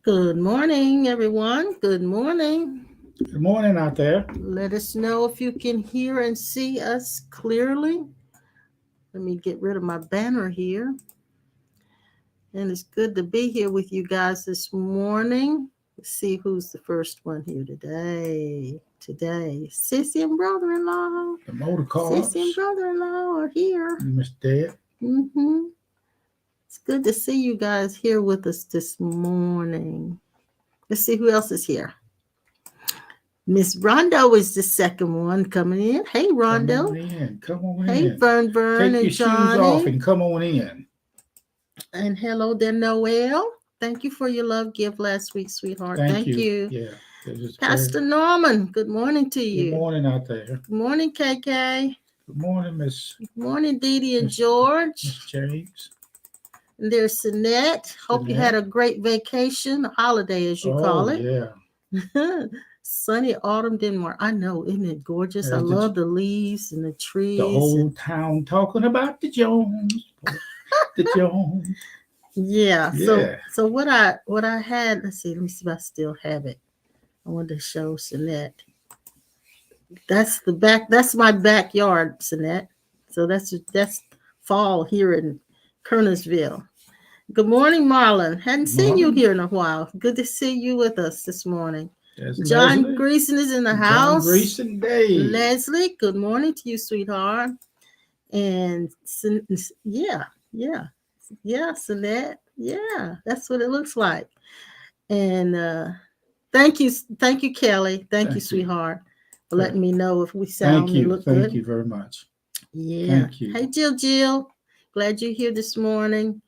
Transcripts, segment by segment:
Good morning, everyone. Good morning. Good morning out there. Let us know if you can hear and see us clearly. Let me get rid of my banner here. And it's good to be here with you guys this morning. Let's see who's the first one here today. Sissy and brother-in-law. The motor Sissy and cars. brother-in-law are here. You Miss Dad. Mm-hmm. It's good to see you guys here with us this morning. Let's see who else is here. Miss Rondo is the second one coming in. Hey, Come Rondo. on in. Come on Hey, in. Vern Take and your shoes off Johnny. and come on in. And hello there, Noel. Thank you for your love gift last week, sweetheart. Thank Thank you. you. Yeah. It was very. Pastor Norman, good morning to Good you. morning out there. Good morning, KK. Good morning, Miss Good morning, Dee Dee and Miss George. James. And there's Sinette. Hope you had Jeanette. a great vacation, a holiday as you Oh call it. yeah. Sunny autumn Denmark. I know, isn't it gorgeous? I There's love the leaves and the the trees. whole town talking about the Jones. The Jones. Yeah. Yeah. So what I had, let's see, let me see if I still have it. I wanted to show Sinette. That's my backyard, Sinette. So that's fall here in Kernersville. Good morning, Marlon. Hadn't seen you Morning. here in a while. Good to see you with us this morning. There's John Leslie. Greason is in the John house. Greason Day. Leslie, good morning to you, sweetheart. And yeah, yeah, yeah, Sinette. Yeah, that's what it looks like. And thank you, Kelly. Thank you, Thank you. sweetheart, for Very- letting me know if we Thank sound and you. look Thank good. you very much. Yeah. Thank you. Hey, Jill. Glad you're here this morning.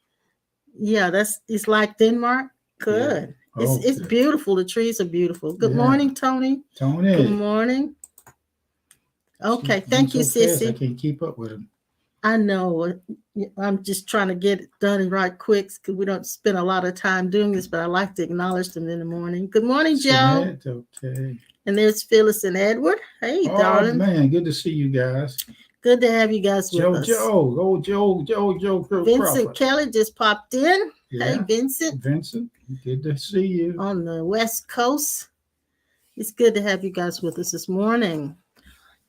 Yeah, it's like Denmark. Yeah. Good. It's Oh, it's good. beautiful. The trees are beautiful. Good Yeah. morning, Tony. Good Tony. morning. She's Okay, going thank you, so fast, I Sissy. can't keep up with him. I know. I'm just trying to get it done right quick because we don't spend a lot of time doing this, but I like to acknowledge them in the morning. Good morning, Joe. Jeanette, okay. And there's Phyllis and Edward. Hey, Oh, darling. man, good to see you guys. Good to have you guys with us. Joe Vincent Crawford. Kelly just popped in. Hey, Yeah, Vincent, Vincent, good to see you. on the West Coast. It's good to have you guys with us this morning.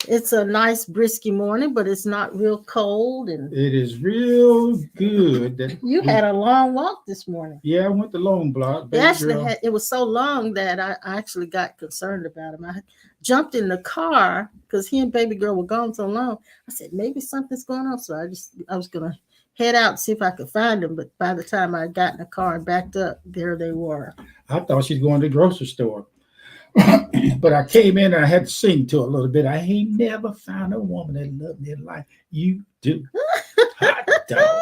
It's a nice brisky morning, but it's not real cold. And It is real good that you we, had a long walk this morning. yeah, I went the long block, It baby actually girl. it was so long that I actually got concerned about him. I jumped in the car because he and baby girl were gone so long. I said maybe something's going on, so I was gonna head out and see if I could find them. But by the time I got in the car and backed up, there they were. I thought she's going to the grocery store. But I came in and I had to sing to her a little bit. I ain't never found a woman that loved me like you do. Hot dog.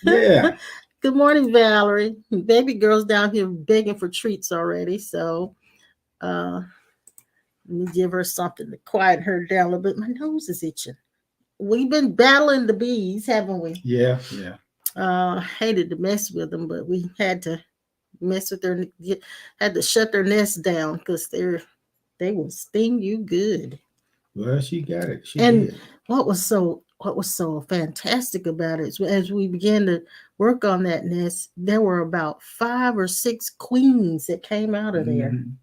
Yeah. Good morning, Valerie. Baby girl's down here begging for treats already, so uh, let me give her something to quiet her down a little bit. My nose is itching. We've been battling the bees, haven't we? Yeah. Yeah. Hated to mess with them, but we had to mess with their had to shut their nest down because they will sting you good. Well, she got it. She And did. what was so fantastic about it is as we began to work on that nest, there were about 5 or 6 queens that came out of there. Mhm.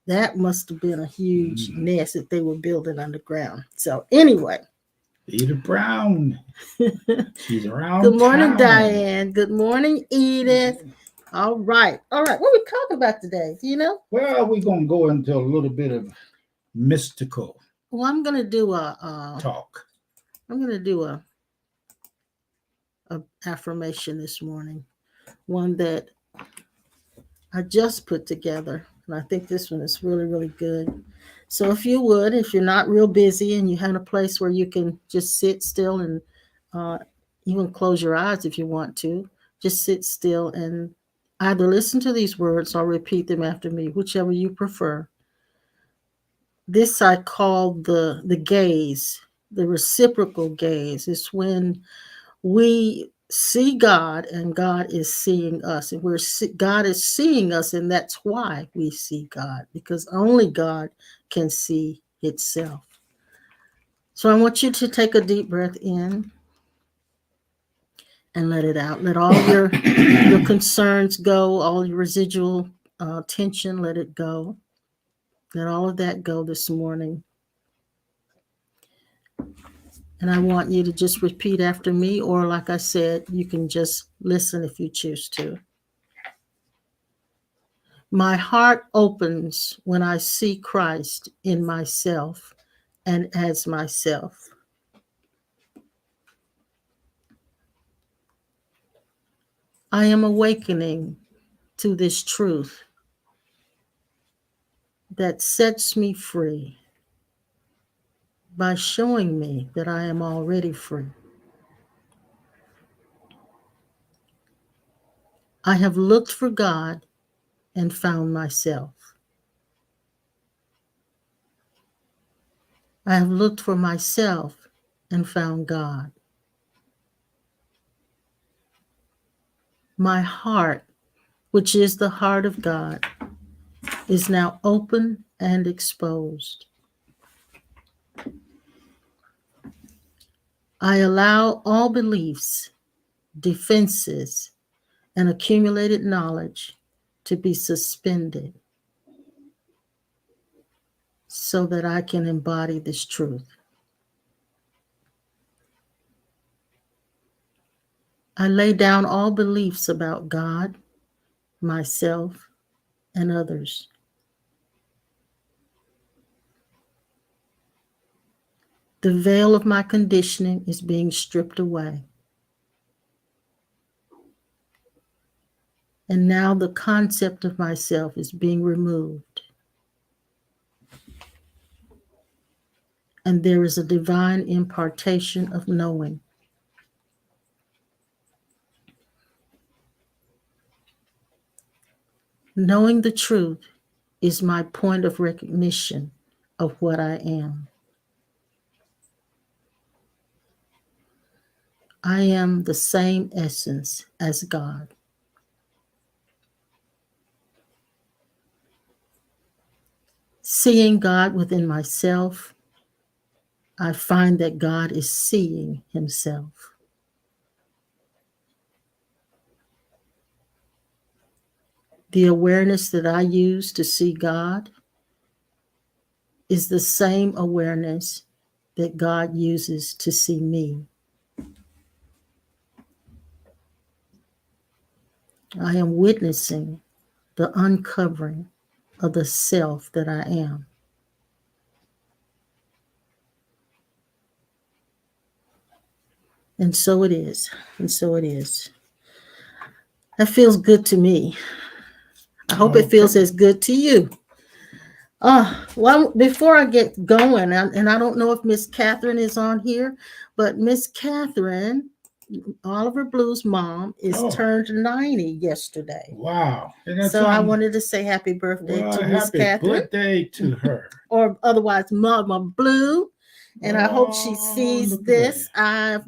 That must have been a huge Mhm. nest that they were building underground. So anyway, Edith Brown. good She's around morning, town. Diane. Good morning, Edith. All right, all right. What are we talking about today? Do you know? Well, we're going to go into a little bit of mystical Well, I'm gonna do talk. I'm gonna do a affirmation this morning. One that I just put together, and I think this one is really, really good. So, if you would, if you're not real busy and you have a place where you can just sit still and uh, even close your eyes if you want to, just sit still and either listen to these words or repeat them after me, whichever you prefer. This I call the gaze, the reciprocal gaze. It's when we see God and God is seeing us, and God is seeing us, and that's why we see God, because only God can see itself. So I want you to take a deep breath in and let it out. Let all your concerns go, all your residual tension, let it go. Let all of that go this morning. And I want you to just repeat after me, or like I said, you can just listen if you choose to. My heart opens when I see Christ in myself and as myself. I am awakening to this truth that sets me free by showing me that I am already free. I have looked for God and found myself. I have looked for myself and found God. My heart, which is the heart of God, is now open and exposed. I allow all beliefs, defenses, and accumulated knowledge to be suspended so that I can embody this truth. I lay down all beliefs about God, myself, and others. The veil of my conditioning is being stripped away. And now the concept of myself is being removed. And there is a divine impartation of knowing. Knowing the truth is my point of recognition of what I am. I am the same essence as God. Seeing God within myself, I find that God is seeing himself. The awareness that I use to see God is the same awareness that God uses to see me. I am witnessing the uncovering of the self that I am. And so it is. And so it is. That feels good to me. I hope it feels as good to you. Well, before I get going, and I don't know if Miss Catherine is on here, but Miss Catherine, Oliver Blue's mom, is turned 90 yesterday. Wow. So I wanted to say happy birthday to Miss Catherine. Happy birthday to her. Or otherwise Mama Blue. And I hope she sees this. I'll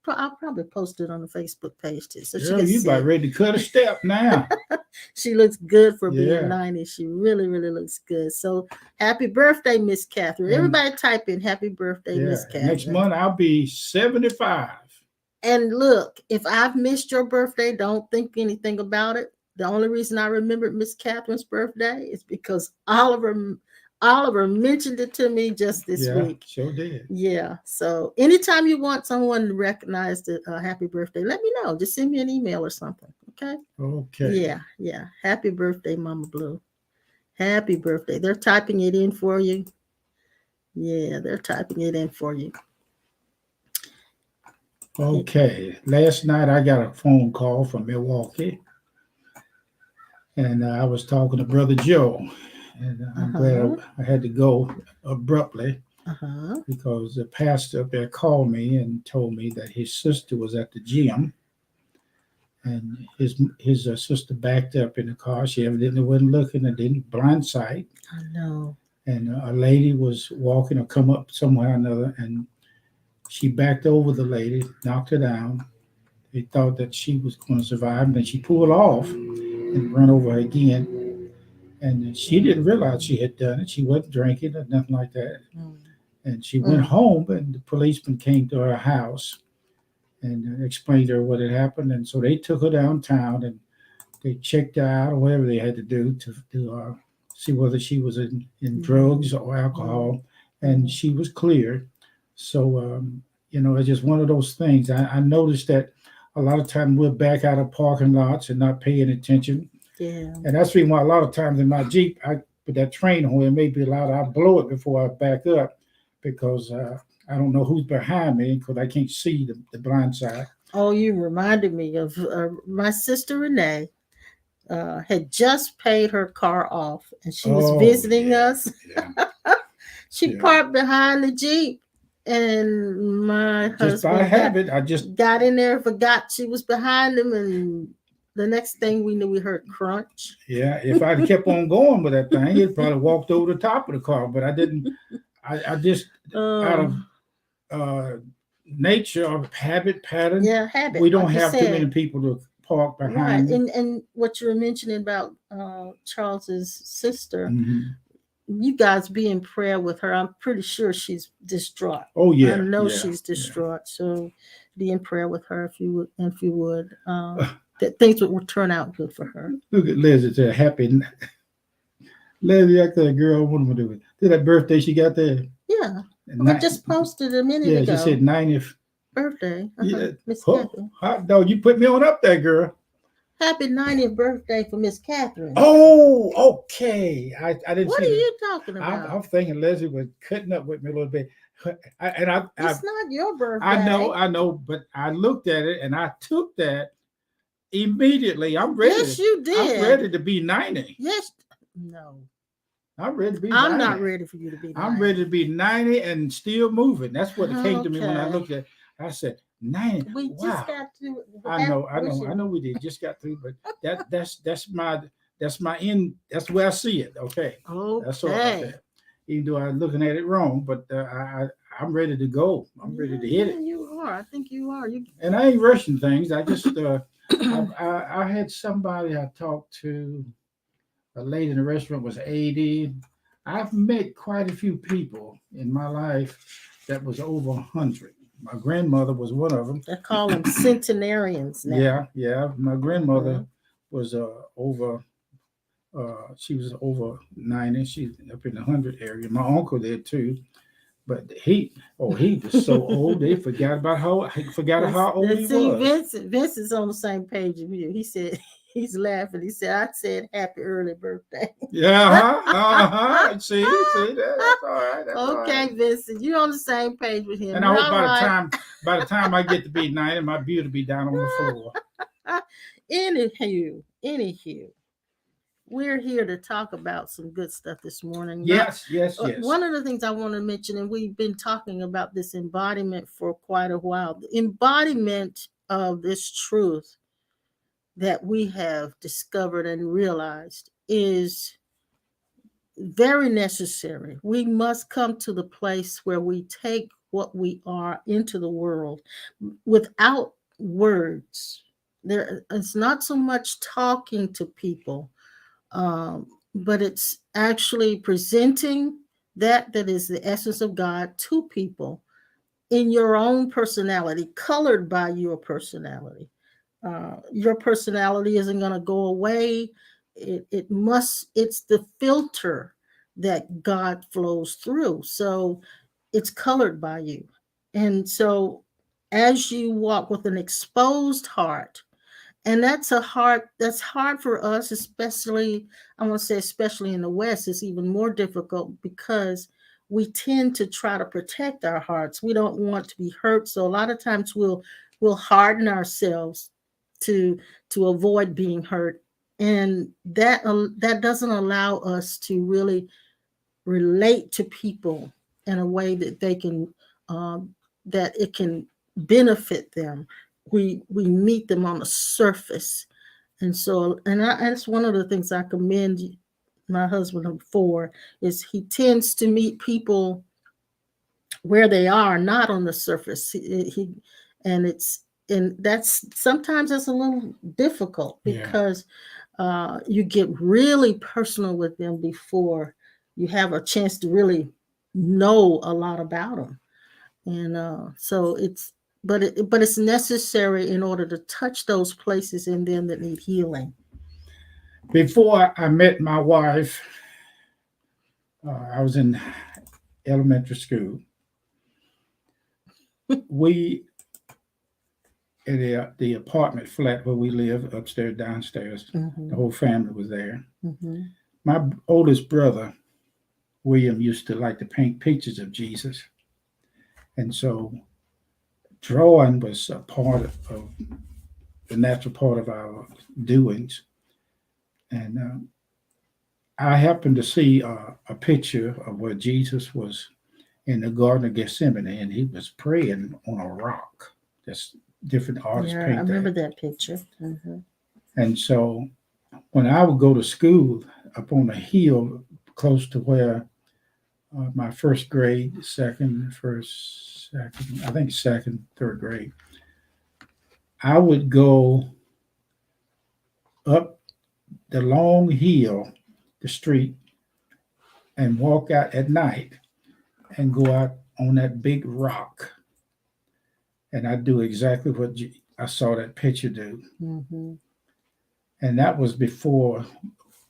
probably post it on the Facebook page too. So girl, you about ready to cut a step now. She looks good for being 90. She really, really looks good. So happy birthday, Miss Catherine. Everybody type in happy birthday, Miss Catherine. Next month I'll be 75. And look, if I've missed your birthday, don't think anything about it. The only reason I remembered Miss Catherine's birthday is because Oliver mentioned it to me just this week. Sure did. Yeah. So anytime you want someone to recognize the happy birthday, let me know. Just send me an email or something. Okay. Okay. Yeah. Happy birthday, Mama Blue. Happy birthday. They're typing it in for you. Yeah, they're typing it in for you. Okay. Last night I got a phone call from Milwaukee. And I was talking to Brother Joe. And I'm glad I had to go abruptly because the pastor up there called me and told me that his sister was at the gym. And his sister backed up in the car. She evidently wasn't looking and didn't blind sight. I know. And a lady was walking or come up somewhere or another, and she backed over the lady, knocked her down. They thought that she was going to survive, and then she pulled off and run over her again. And she didn't realize she had done it. She wasn't drinking or nothing like that. And she went home, and the policeman came to her house. and explained to her what had happened. And so they took her downtown and they checked her out or whatever they had to do to see whether she was in drugs or alcohol, and she was cleared. So, it's just one of those things. I noticed that a lot of times we're back out of parking lots and not paying attention. Yeah. And that's the reason why a lot of times in my Jeep, I put that train on, it may be loud, I blow it before I back up because I don't know who's behind me because I can't see the blind side. Oh, you reminded me of my sister Renee. Had just paid her car off and she was Oh, visiting yeah, us. yeah, She yeah. parked behind the Jeep, and my Just by husband habit, I just, got in there, forgot she was behind him, and the next thing we knew, we heard crunch. yeah, if I'd kept on going with that thing, it probably walked over the top of the car. But I didn't. I just, out of Um, uh, nature or habit pattern, yeah, habit, we don't like you have too many said. people to park Right. behind me. And what you were mentioning about Charles's sister, Hmm. you guys be in prayer with her. I'm pretty sure she's distraught. Oh I yeah, know yeah, she's yeah. distraught. So be in prayer with her if you would. That things would turn out good for her. Look at Liz. It's a happy. Leslie, like that girl. What am I doing? Did that birthday she got there? Yeah. And We just posted a minute yeah, she said ago. 90th. Birthday. Yeah, Miss oh, Catherine. hot dog. You put me on up there, girl. Happy 90th birthday for Miss Catherine. Oh, okay. I didn't What see are that. you talking I'm about? thinking Leslie was cutting up with me a little bit. It's not your birthday. I know, but I looked at it and I took that immediately. I'm Yes, ready. you I'm ready did. to be 90. Yes. No. I'm ready to be I'm not 90. ready for you to be I'm ready 90. to be 90 and still moving. That's what it came to me when I Okay. looked at it. I said, 90. We just Wow. got to I know we did. Just got through, but that's my end. That's where I see it. Okay. That's all about Okay. that. Even though I'm looking at it wrong, but I'm ready to go. I'm ready to hit Yeah, it. you are. I think you are. You And I ain't rushing things. I just I had somebody I talked to, a lady in the restaurant was 80. I've met quite a few people in my life that was over 100. My grandmother was one of them. they call them centenarians now. Yeah, yeah. My grandmother Mhm. was over. She was over 90. She's up in the 100 area. My uncle did too. But he was so old. They forgot how old he See, was. Vince is on the same page as you. He said he's laughing. He said, "I said happy early birthday." Yeah, See, that's all right. That's all Okay, right. Vincent, you're on the same page with him. And I You're hope all right. by the time I get to be 90, my beauty will be down on the floor. Anywho, we're here to talk about some good stuff this morning. Yes, yes, yes. One of the things I want to mention, and we've been talking about this embodiment for quite a while, the embodiment of this truth that we have discovered and realized is very necessary. We must come to the place where we take what we are into the world without words. It's not so much talking to people, but it's actually presenting that is the essence of God to people in your own personality, colored by your personality. Your personality isn't going to go away. It's the filter that God flows through. So it's colored by you. And so as you walk with an exposed heart, and that's hard for us, especially, I want to say especially in the West, it's even more difficult because we tend to try to protect our hearts. We don't want to be hurt. So a lot of times we'll harden ourselves to avoid being hurt. And that doesn't allow us to really relate to people in a way that they can um, that it can benefit them. We meet them on the surface, and so that's one of the things I commend my husband for, is he tends to meet people where they are, not on the surface. He and it's and that's sometimes that's a little difficult Yeah. because you get really personal with them before you have a chance to really know a lot about them. And so it's but it's necessary in order to touch those places in them that need healing. Before I met my wife, I was in elementary school. We in the apartment flat where we live, upstairs, downstairs. Mm-hmm. The whole family was there. Mm-hmm. My oldest brother, William, used to like to paint pictures of Jesus. And so drawing was a part of the natural part of our doings. And I happened to see a picture of where Jesus was in the Garden of Gethsemane and he was praying on a rock. That's different artists Yeah, I paint remember that. that picture. Mm-hmm. And so when I would go to school up on a hill close to where my first grade, I think second, third grade, I would go up the long hill, the street, and walk out at night and go out on that big rock. And I'd do exactly what I saw that picture do. Mm-hmm. And that was before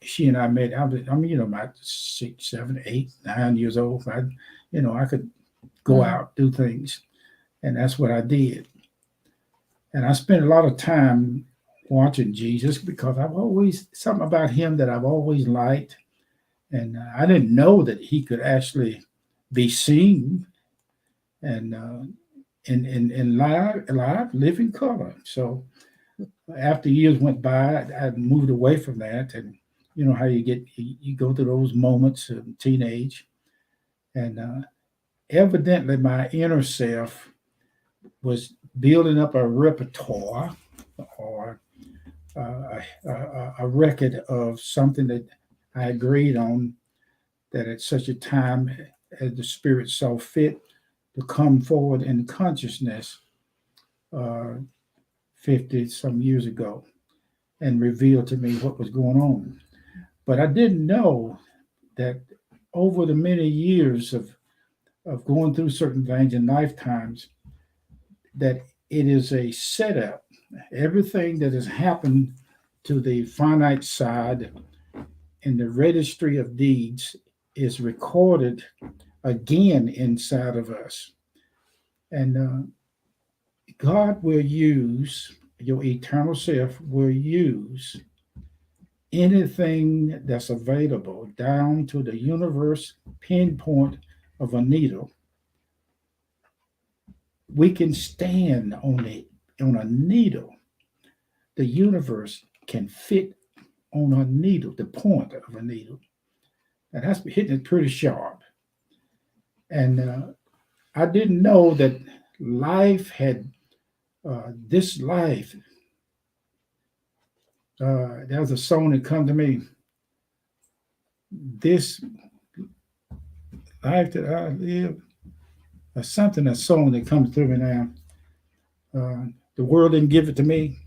she and I met. I'm about 6, 7, 8, 9 years old. I could go out, do things. And that's what I did. And I spent a lot of time watching Jesus because I've always, something about him that I've always liked. And I didn't know that he could actually be seen and in live living color. So after years went by, I moved away from that. And you know how you go through those moments in teenage. And evidently my inner self was building up a repertoire or a record of something that I agreed on, that at such a time as the Spirit saw fit to come forward in consciousness uh, 50 some years ago and reveal to me what was going on. But I didn't know that over the many years of going through certain things in lifetimes, that it is a setup. Everything that has happened to the finite side in the registry of deeds is recorded again inside of us. And God will use, your eternal self will use anything that's available down to the universe pinpoint of a needle. We can stand on a needle. The universe can fit on a needle, the point of a needle. And that's hitting it pretty sharp. And I didn't know that life had this life. There was a song that come to me. This life that I live, or something, a song that comes through me now. The world didn't give it to me.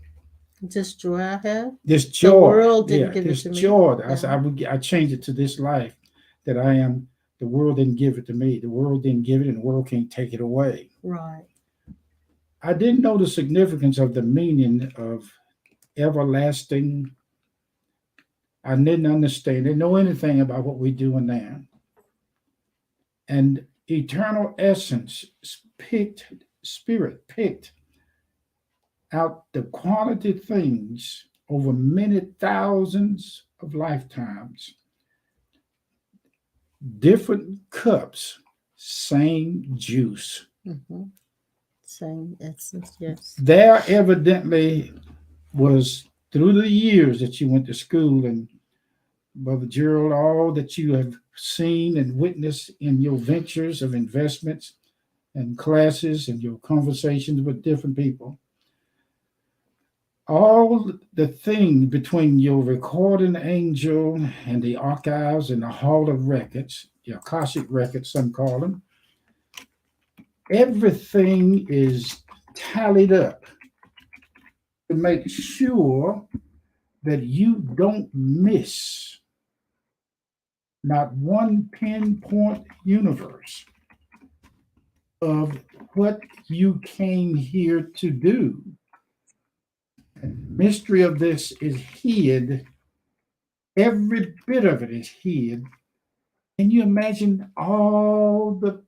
This joy I have. This The joy, world didn't give it this to me. joy. Yeah. I changed it to this life that I am. The world didn't give it to me. The world didn't give it, and the world can't take it away. Right. I didn't know the significance of the meaning of everlasting. I didn't understand. Didn't know anything about what we're doing now. And eternal essence spirit picked out the quality things over many thousands of lifetimes. Different cups, same juice. Mm-hmm. Same essence, yes. There evidently was, through the years that you went to school, and Brother Gerald, all that you have seen and witnessed in your ventures of investments and classes and your conversations with different people, all the thing between your recording angel and the archives and the hall of records, the Akashic records, some call them, everything is tallied up to make sure that you don't miss not one pinpoint universe of what you came here to do. Mystery of this is hid. Every bit of it is hid. Can you imagine all the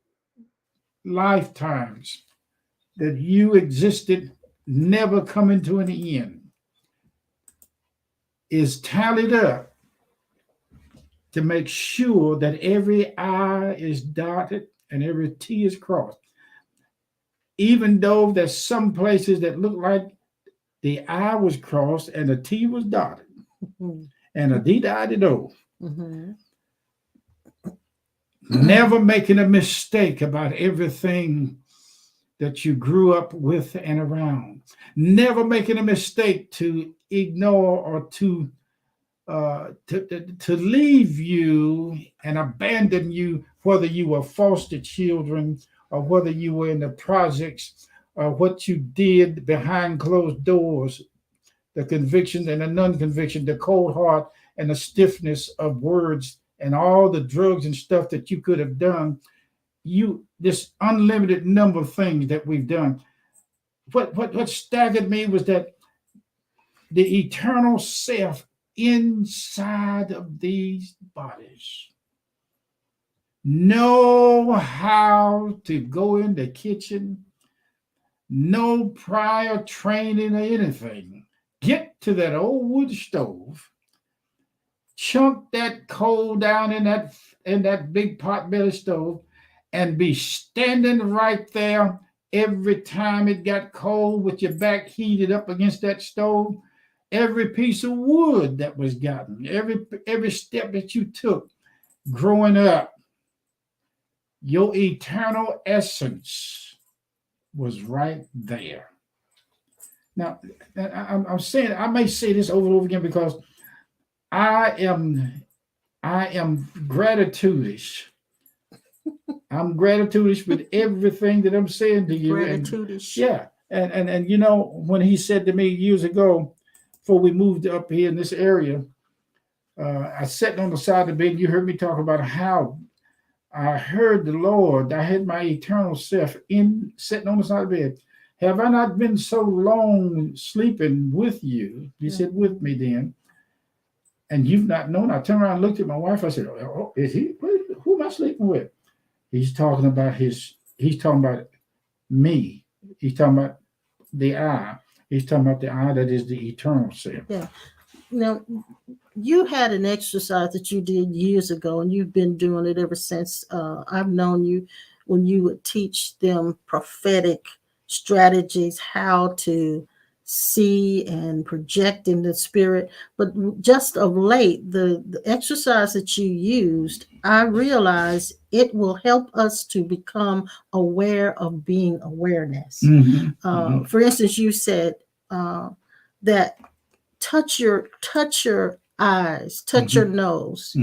lifetimes that you existed, never coming to an end, is tallied up to make sure that every I is dotted and every T is crossed. Even though there's some places that look like the I was crossed and the T was dotted Mhm. and a D dotted O. Mhm. Never making a mistake about everything that you grew up with and around. Never making a mistake to ignore or to leave you and abandon you, whether you were foster children or whether you were in the projects or what you did behind closed doors, the conviction and the non-conviction, the cold heart and the stiffness of words and all the drugs and stuff that you could have done. This unlimited number of things that we've done. What staggered me was that the eternal self inside of these bodies know how to go in the kitchen, no prior training or anything. Get to that old wood stove, chunk that coal down in that big potbelly stove, and be standing right there every time it got cold with your back heated up against that stove. Every piece of wood that was gotten, every step that you took growing up, your eternal essence was right there. Now, I'm saying, I may say this over and over again because I am gratitudish. I'm gratitudish with everything that I'm saying to you. Gratitudish. Yeah. And you know, when he said to me years ago, before we moved up here in this area, I sat on the side of the bed. You heard me talk about how I heard the Lord. I had my eternal self in sitting on the side of the bed. Have I not been so long sleeping with you? He said, with me then. And you've not known. I turned around and looked at my wife. I said, oh, is he? Who am I sleeping with? He's talking about me. He's talking about the I. He's talking about the I that is the eternal self. Yeah. Now, you had an exercise that you did years ago, and you've been doing it ever since. I've known you when you would teach them prophetic strategies, how to see and project in the spirit. But just of late, the exercise that you used, I realized it will help us to become aware of being awareness. For instance, you said that touch your eyes, touch your nose,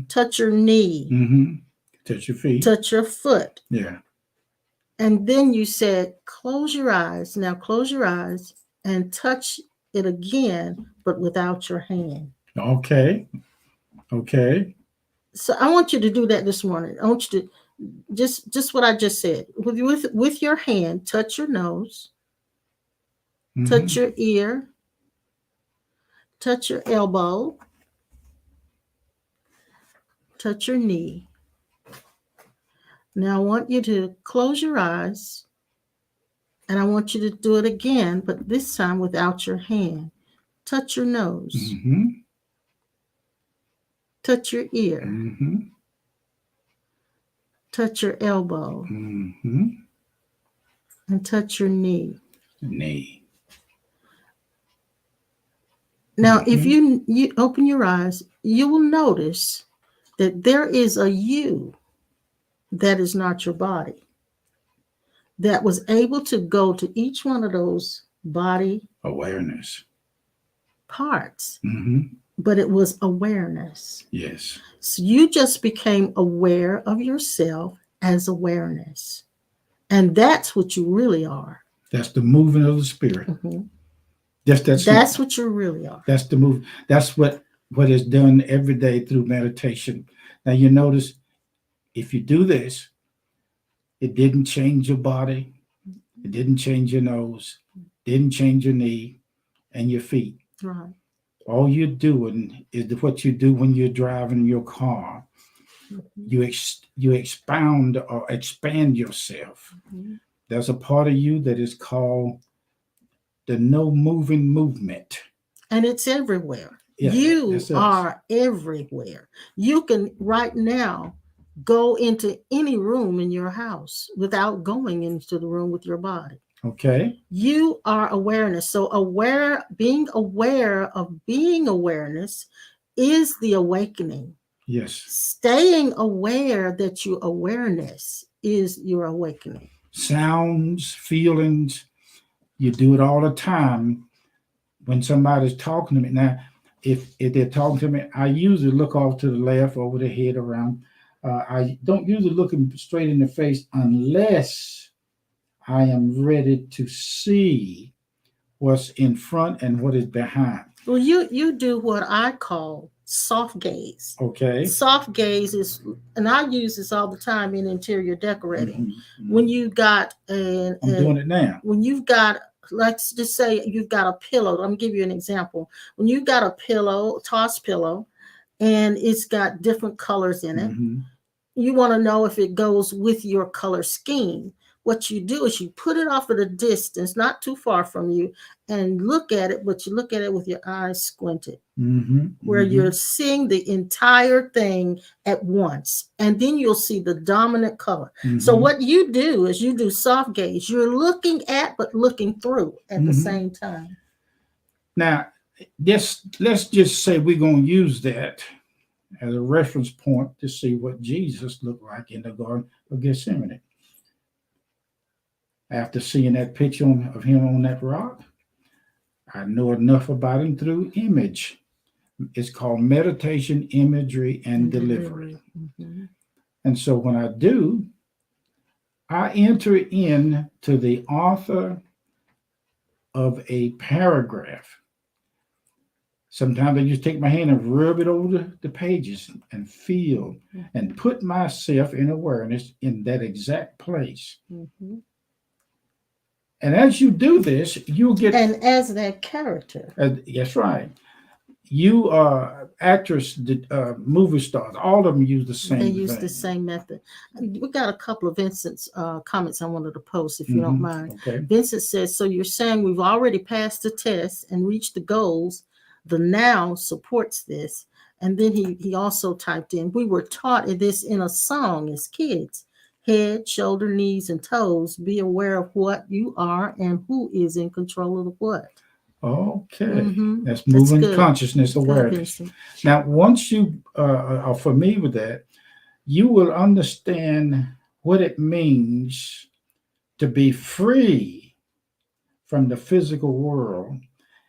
touch your knee, touch your feet, touch your foot. Yeah. And then you said, close your eyes. Now close your eyes and touch it again, but without your hand. Okay. So I want you to do that this morning. I want you to just what I just said. With your hand, touch your nose, touch your ear, touch your elbow, touch your knee. Now I want you to close your eyes, and I want you to do it again, but this time without your hand. Touch your nose. Touch your ear. Touch your elbow. And touch your knee. Now, if you open your eyes, you will notice that there is a you that is not your body, that was able to go to each one of those body awareness parts, but it was awareness. Yes. So you just became aware of yourself as awareness. And that's what you really are. That's the movement of the spirit. That's what you really are. That's the move. That's what is done every day through meditation. Now you notice, if you do this, it didn't change your body. It didn't change your nose, didn't change your knee and your feet. Right. All you're doing is what you do when you're driving your car. Mhm. You expound or expand yourself. Mhm. There's a part of you that is called the no moving movement. And it's everywhere. Yeah, You that's us. are everywhere. You can right now go into any room in your house without going into the room with your body. Okay. You are awareness. So being aware of being awareness is the awakening. Yes. Staying aware that you awareness is your awakening. Sounds, feelings, you do it all the time when somebody's talking to me. Now, if they're talking to me, I usually look off to the left, over the head, around. I don't usually look them straight in the face unless I am ready to see what's in front and what is behind. Well, you do what I call soft gaze. Okay. Soft gaze is, and I use this all the time in interior decorating. Mm-hmm. When you got I'm doing it now. when you've got, let's just say you've got a pillow. Let me give you an example. When you've got a pillow, toss pillow, and it's got different colors in it, Mm-hmm. you want to know if it goes with your color scheme. What you do is you put it off at a distance, not too far from you, and look at it, but you look at it with your eyes squinted, Mm-hmm. where you're seeing the entire thing at once. And then you'll see the dominant color. Mm-hmm. So what you do is you do soft gaze. You're looking at, but looking through at the same time. Now, let's just say we're going to use that as a reference point to see what Jesus looked like in the Garden of Gethsemane. After seeing that picture of him on that rock, I know enough about him through image. It's called meditation, imagery, and delivery. Mm-hmm. And so when I do, I enter into the author of a paragraph. Sometimes I just take my hand and rub it over the pages and feel and put myself in awareness in that exact place. Mm-hmm. And as you do this, you'll get. And as that character. That's right. You are actors, movie stars. All of them use the same. They use thing. the same method. We got a couple of Vincent's comments I wanted to post, if you don't mind. Okay. Vincent says, so you're saying we've already passed the test and reached the goals. The now supports this. And then he also typed in, we were taught this in a song as kids. Head, shoulder, knees, and toes. Be aware of what you are and who is in control of the what. Okay. Mm-hmm. That's moving good. consciousness awareness. Good, now, once you are familiar with that, you will understand what it means to be free from the physical world,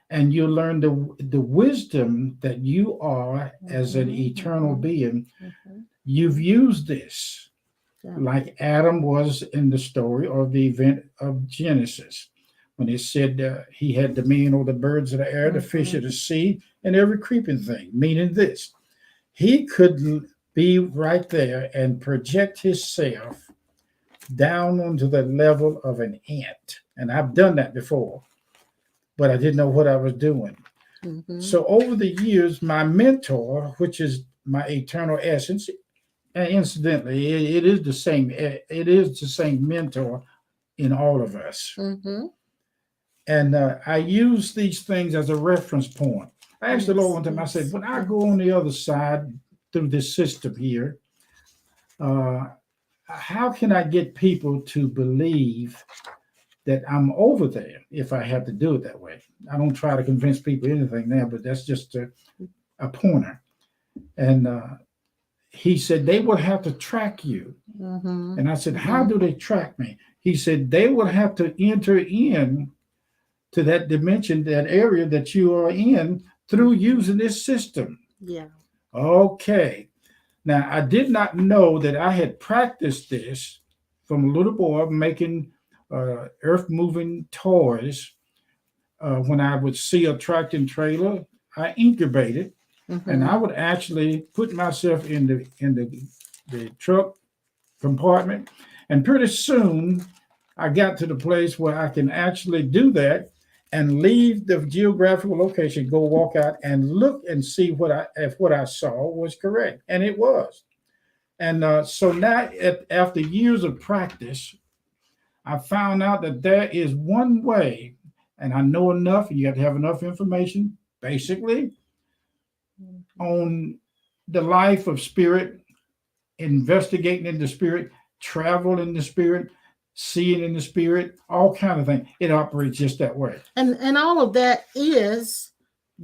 and you learn the wisdom that you are as an eternal being. You've used this, like Adam was in the story or the event of Genesis, when it said he had dominion over the birds of the air, the fish of the sea, and every creeping thing, meaning this. He could be right there and project himself down onto the level of an ant. And I've done that before, but I didn't know what I was doing. Mm-hmm. So over the years, my mentor, which is my eternal essence, and incidentally, it is the same. It is the same mentor in all of us. Mm-hmm. And I use these things as a reference point. I asked the Lord one time, I said, when I go on the other side through this system here, how can I get people to believe that I'm over there if I have to do it that way? I don't try to convince people anything now, but that's just a pointer. And he said, they will have to track you. Mm-hmm. And I said, how do they track me? He said, they will have to enter in to that dimension, that area that you are in through using this system. Yeah. Okay. Now, I did not know that I had practiced this from a little boy making earth-moving toys. When I would see a tractor trailer, I incubated, and I would actually put myself in the truck compartment, and pretty soon I got to the place where I can actually do that and leave the geographical location, go walk out and look and see if what I saw was correct, and it was. And so now, after years of practice, I found out that there is one way, and I know enough. You have to have enough information, basically, on the life of spirit, investigating in the spirit, travel in the spirit, seeing in the spirit, all kind of things. It operates just that way. And all of that is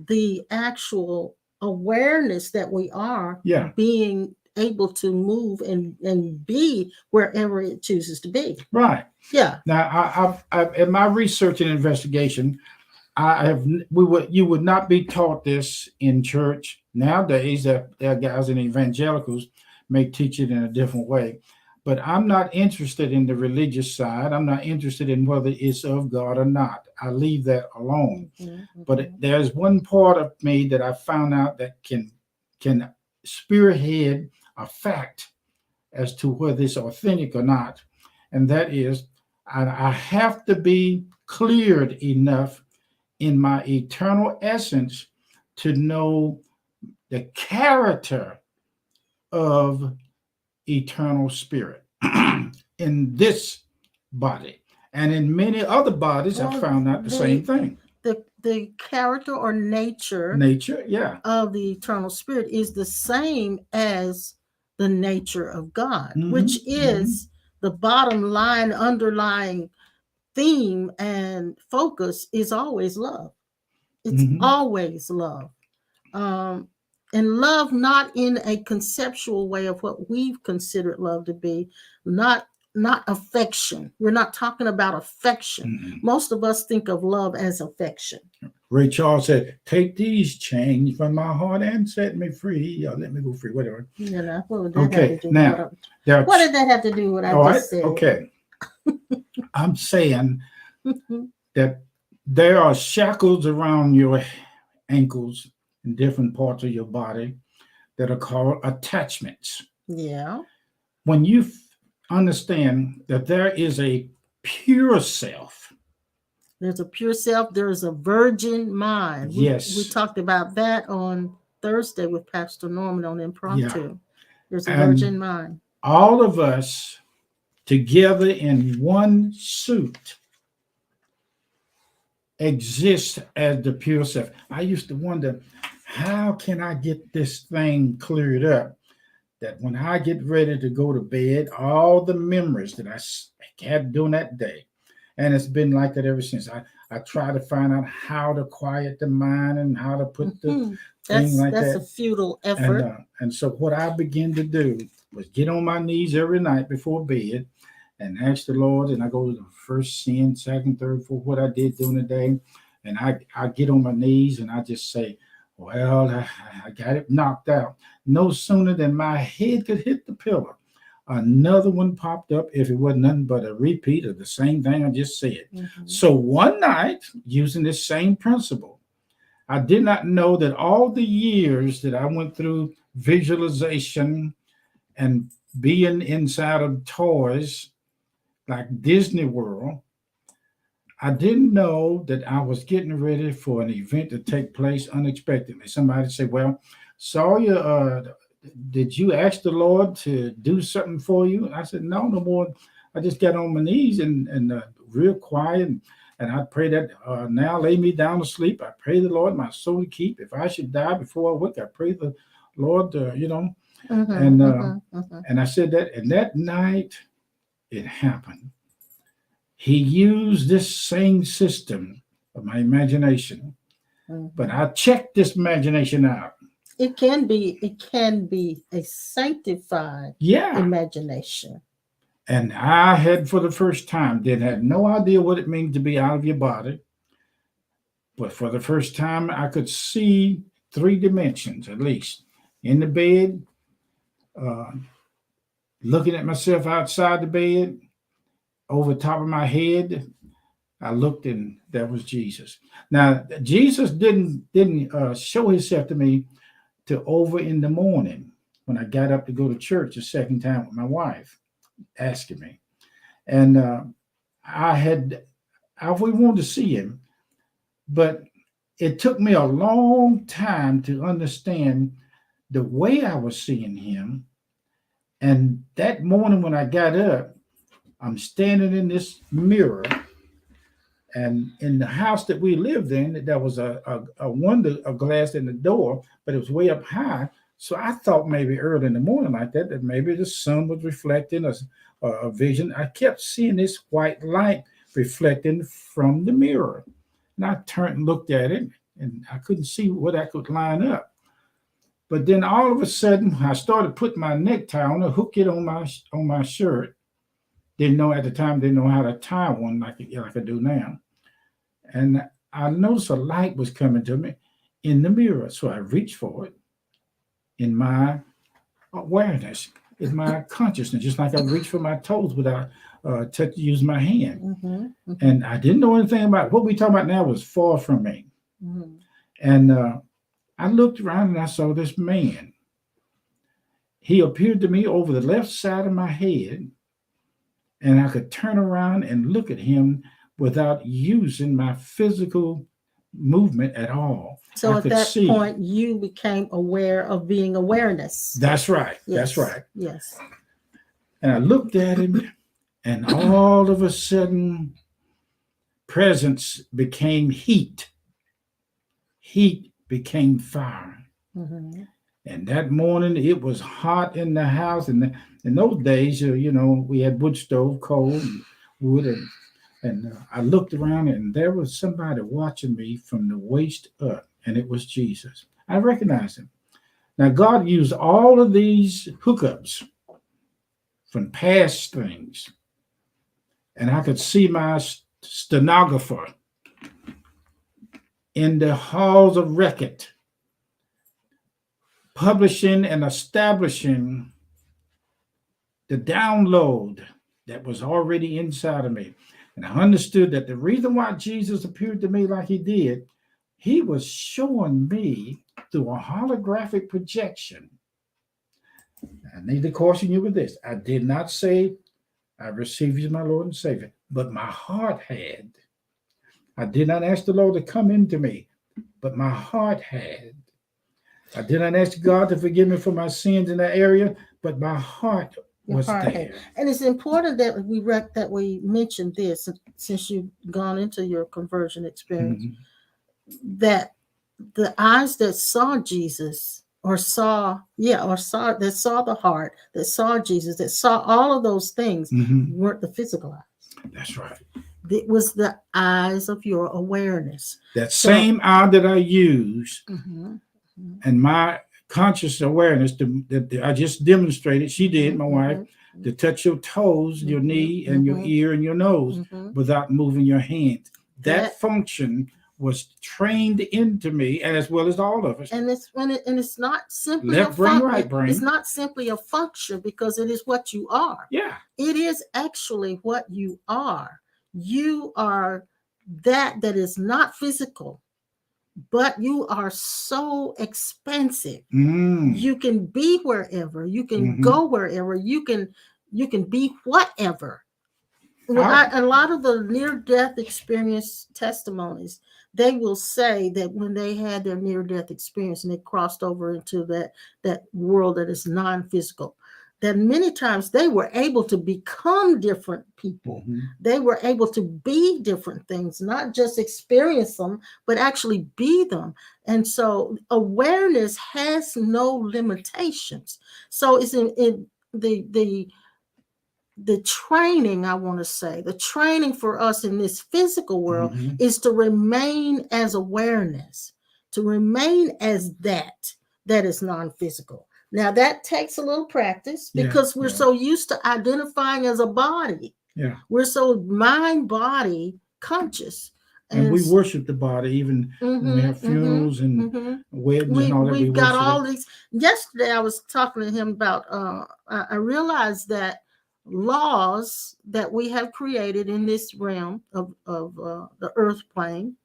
the actual awareness that we are Yeah. being able to move and be wherever it chooses to be. Right. Yeah. Now, in my research and investigation, you would not be taught this in church nowadays. That there are guys in evangelicals may teach it in a different way, but I'm not interested in the religious side. I'm not interested in whether it's of God or not. I leave that alone. Mm-hmm. But there's one part of me that I found out that can spearhead a fact as to whether it's authentic or not, and that is I have to be cleared enough in my eternal essence to know the character of eternal spirit in this body. And in many other bodies, I found out the same thing. The character or nature Yeah, of the eternal spirit is the same as the nature of God, Mhm, which is the bottom line, underlying theme and focus is always love. It's Mhm. always love. And love not in a conceptual way of what we've considered love to be, not affection. We're not talking about affection. Mhm. Most of us think of love as affection. Ray Charles said, "Take these chains from my heart and set me free, or let me go free," whatever. You know, what would that Okay, have to do now, with what did that have to do with what I all right, just said? okay. I'm saying that there are shackles around your ankles in different parts of your body that are called attachments. Yeah. When you understand that there is a pure self, there's a pure self, there's a virgin mind. Yes. We talked about that on Thursday with Pastor Norman on Impromptu. Yeah. There's a And virgin mind. all of us together in one suit exist as the pure self. I used to wonder, how can I get this thing cleared up that when I get ready to go to bed, all the memories that I had during that day, and it's been like that ever since. I try to find out how to quiet the mind and how to put the thing like that's that. a futile effort. And so what I began to do was get on my knees every night before bed and ask the Lord, and I go to the first sin, second, third, fourth, what I did during the day, and I get on my knees and I just say, well, I got it knocked out. No sooner than my head could hit the pillow, another one popped up, if it wasn't nothing but a repeat of the same thing I just said. Mhm. So one night, using this same principle, I did not know that all the years that I went through visualization and being inside of toys like Disney World, I didn't know that I was getting ready for an event to take place unexpectedly. Somebody said, well, Sawyer, did you ask the Lord to do something for you? And I said, no more. I just got on my knees and real quiet. And I pray that now lay me down to sleep. I pray the Lord my soul to keep. If I should die before I wake, I pray the Lord, and I said that. And that night it happened. He used this same system of my imagination, but I checked this imagination out. It can be a sanctified imagination. And I had, for the first time, had no idea what it means to be out of your body. But for the first time, I could see 3 dimensions, at least, in the bed, looking at myself outside the bed, over top of my head. I looked and that was Jesus. Now, Jesus didn't show himself to me till over in the morning when I got up to go to church the second time with my wife, asking me. And I had I always wanted to see him, but it took me a long time to understand the way I was seeing him. And that morning when I got up, I'm standing in this mirror, and in the house that we lived in, there was a window, a glass in the door, but it was way up high. So I thought maybe early in the morning like that, that maybe the sun was reflecting a vision. I kept seeing this white light reflecting from the mirror. And I turned and looked at it, and I couldn't see what I could line up. But then all of a sudden, I started putting my necktie on to hook it on my shirt. Didn't know at the time, didn't know how to tie one like I do now. And I noticed a light was coming to me in the mirror. So I reached for it in my awareness, in my consciousness, just like I reach for my toes without use my hand. Mm-hmm. Mm-hmm. And I didn't know anything about it. What we talking about now was far from me. Mm-hmm. And I looked around and I saw this man. He appeared to me over the left side of my head, and I could turn around and look at him without using my physical movement at all. So I at could that see. point, you became aware of being awareness. That's right. Yes. That's right. Yes. And I looked at him, and all of a sudden, presence became heat. Heat became fire. Mm-hmm. And that morning, it was hot in the house. And in those days, we had wood stove, coal, and wood. And I looked around, and there was somebody watching me from the waist up, and it was Jesus. I recognized him. Now, God used all of these hookups from past things, and I could see my stenographer in the halls of record, publishing and establishing the download that was already inside of me. And I understood that the reason why Jesus appeared to me like he did, he was showing me through a holographic projection. I need to caution you with this. I did not say I received you as my Lord and Savior, but my heart had. I did not ask the Lord to come into me, but my heart had. I did not ask God to forgive me for my sins in that area, but my heart was there. And it's important that we mention this, since you've gone into your conversion experience, that the eyes that saw Jesus that saw the heart, that saw Jesus, that saw all of those things weren't the physical eyes. That's right. It was the eyes of your awareness. That same eye that I used and my conscious awareness that I just demonstrated, she did, my wife, to touch your toes, your knee, and your ear and your nose without moving your hands. That function was trained into me, as well as all of us. And it's not simply left brain, right brain. It's not simply a function, because it is what you are. Yeah. It is actually what you are. You are that is not physical, but you are so expansive. You can be wherever, you can go wherever, you can be whatever. A lot of the near-death experience testimonies, they will say that when they had their near-death experience and they crossed over into that world that is non-physical, that many times they were able to become different people. They were able to be different things, not just experience them, but actually be them. And so awareness has no limitations. So it's in the training, I want to say, the training for us in this physical world is to remain as awareness, to remain as that is non-physical. Now, that takes a little practice, because we're so used to identifying as a body. Yeah. We're so mind-body conscious. And we worship the body, even when we have funerals and weddings and all that. We've got all these. Yesterday, I was talking to him about, I realized that laws that we have created in this realm of the earth plane,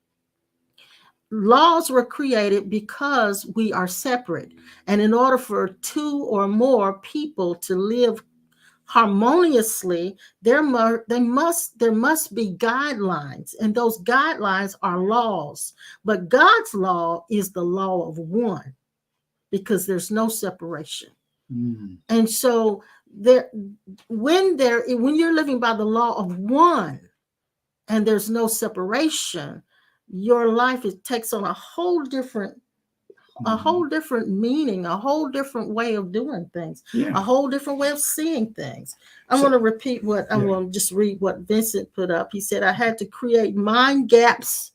laws were created because we are separate. And in order for two or more people to live harmoniously, there must be guidelines, and those guidelines are laws. But God's law is the law of one, because there's no separation. Mm. And so there, when you're living by the law of one, and there's no separation, your life, it takes on a whole different meaning, a whole different way of doing things, Yeah. a whole different way of seeing things. I'm So- going to repeat I'm Yeah. going to just read what Vincent put up. He said, I had to create mind gaps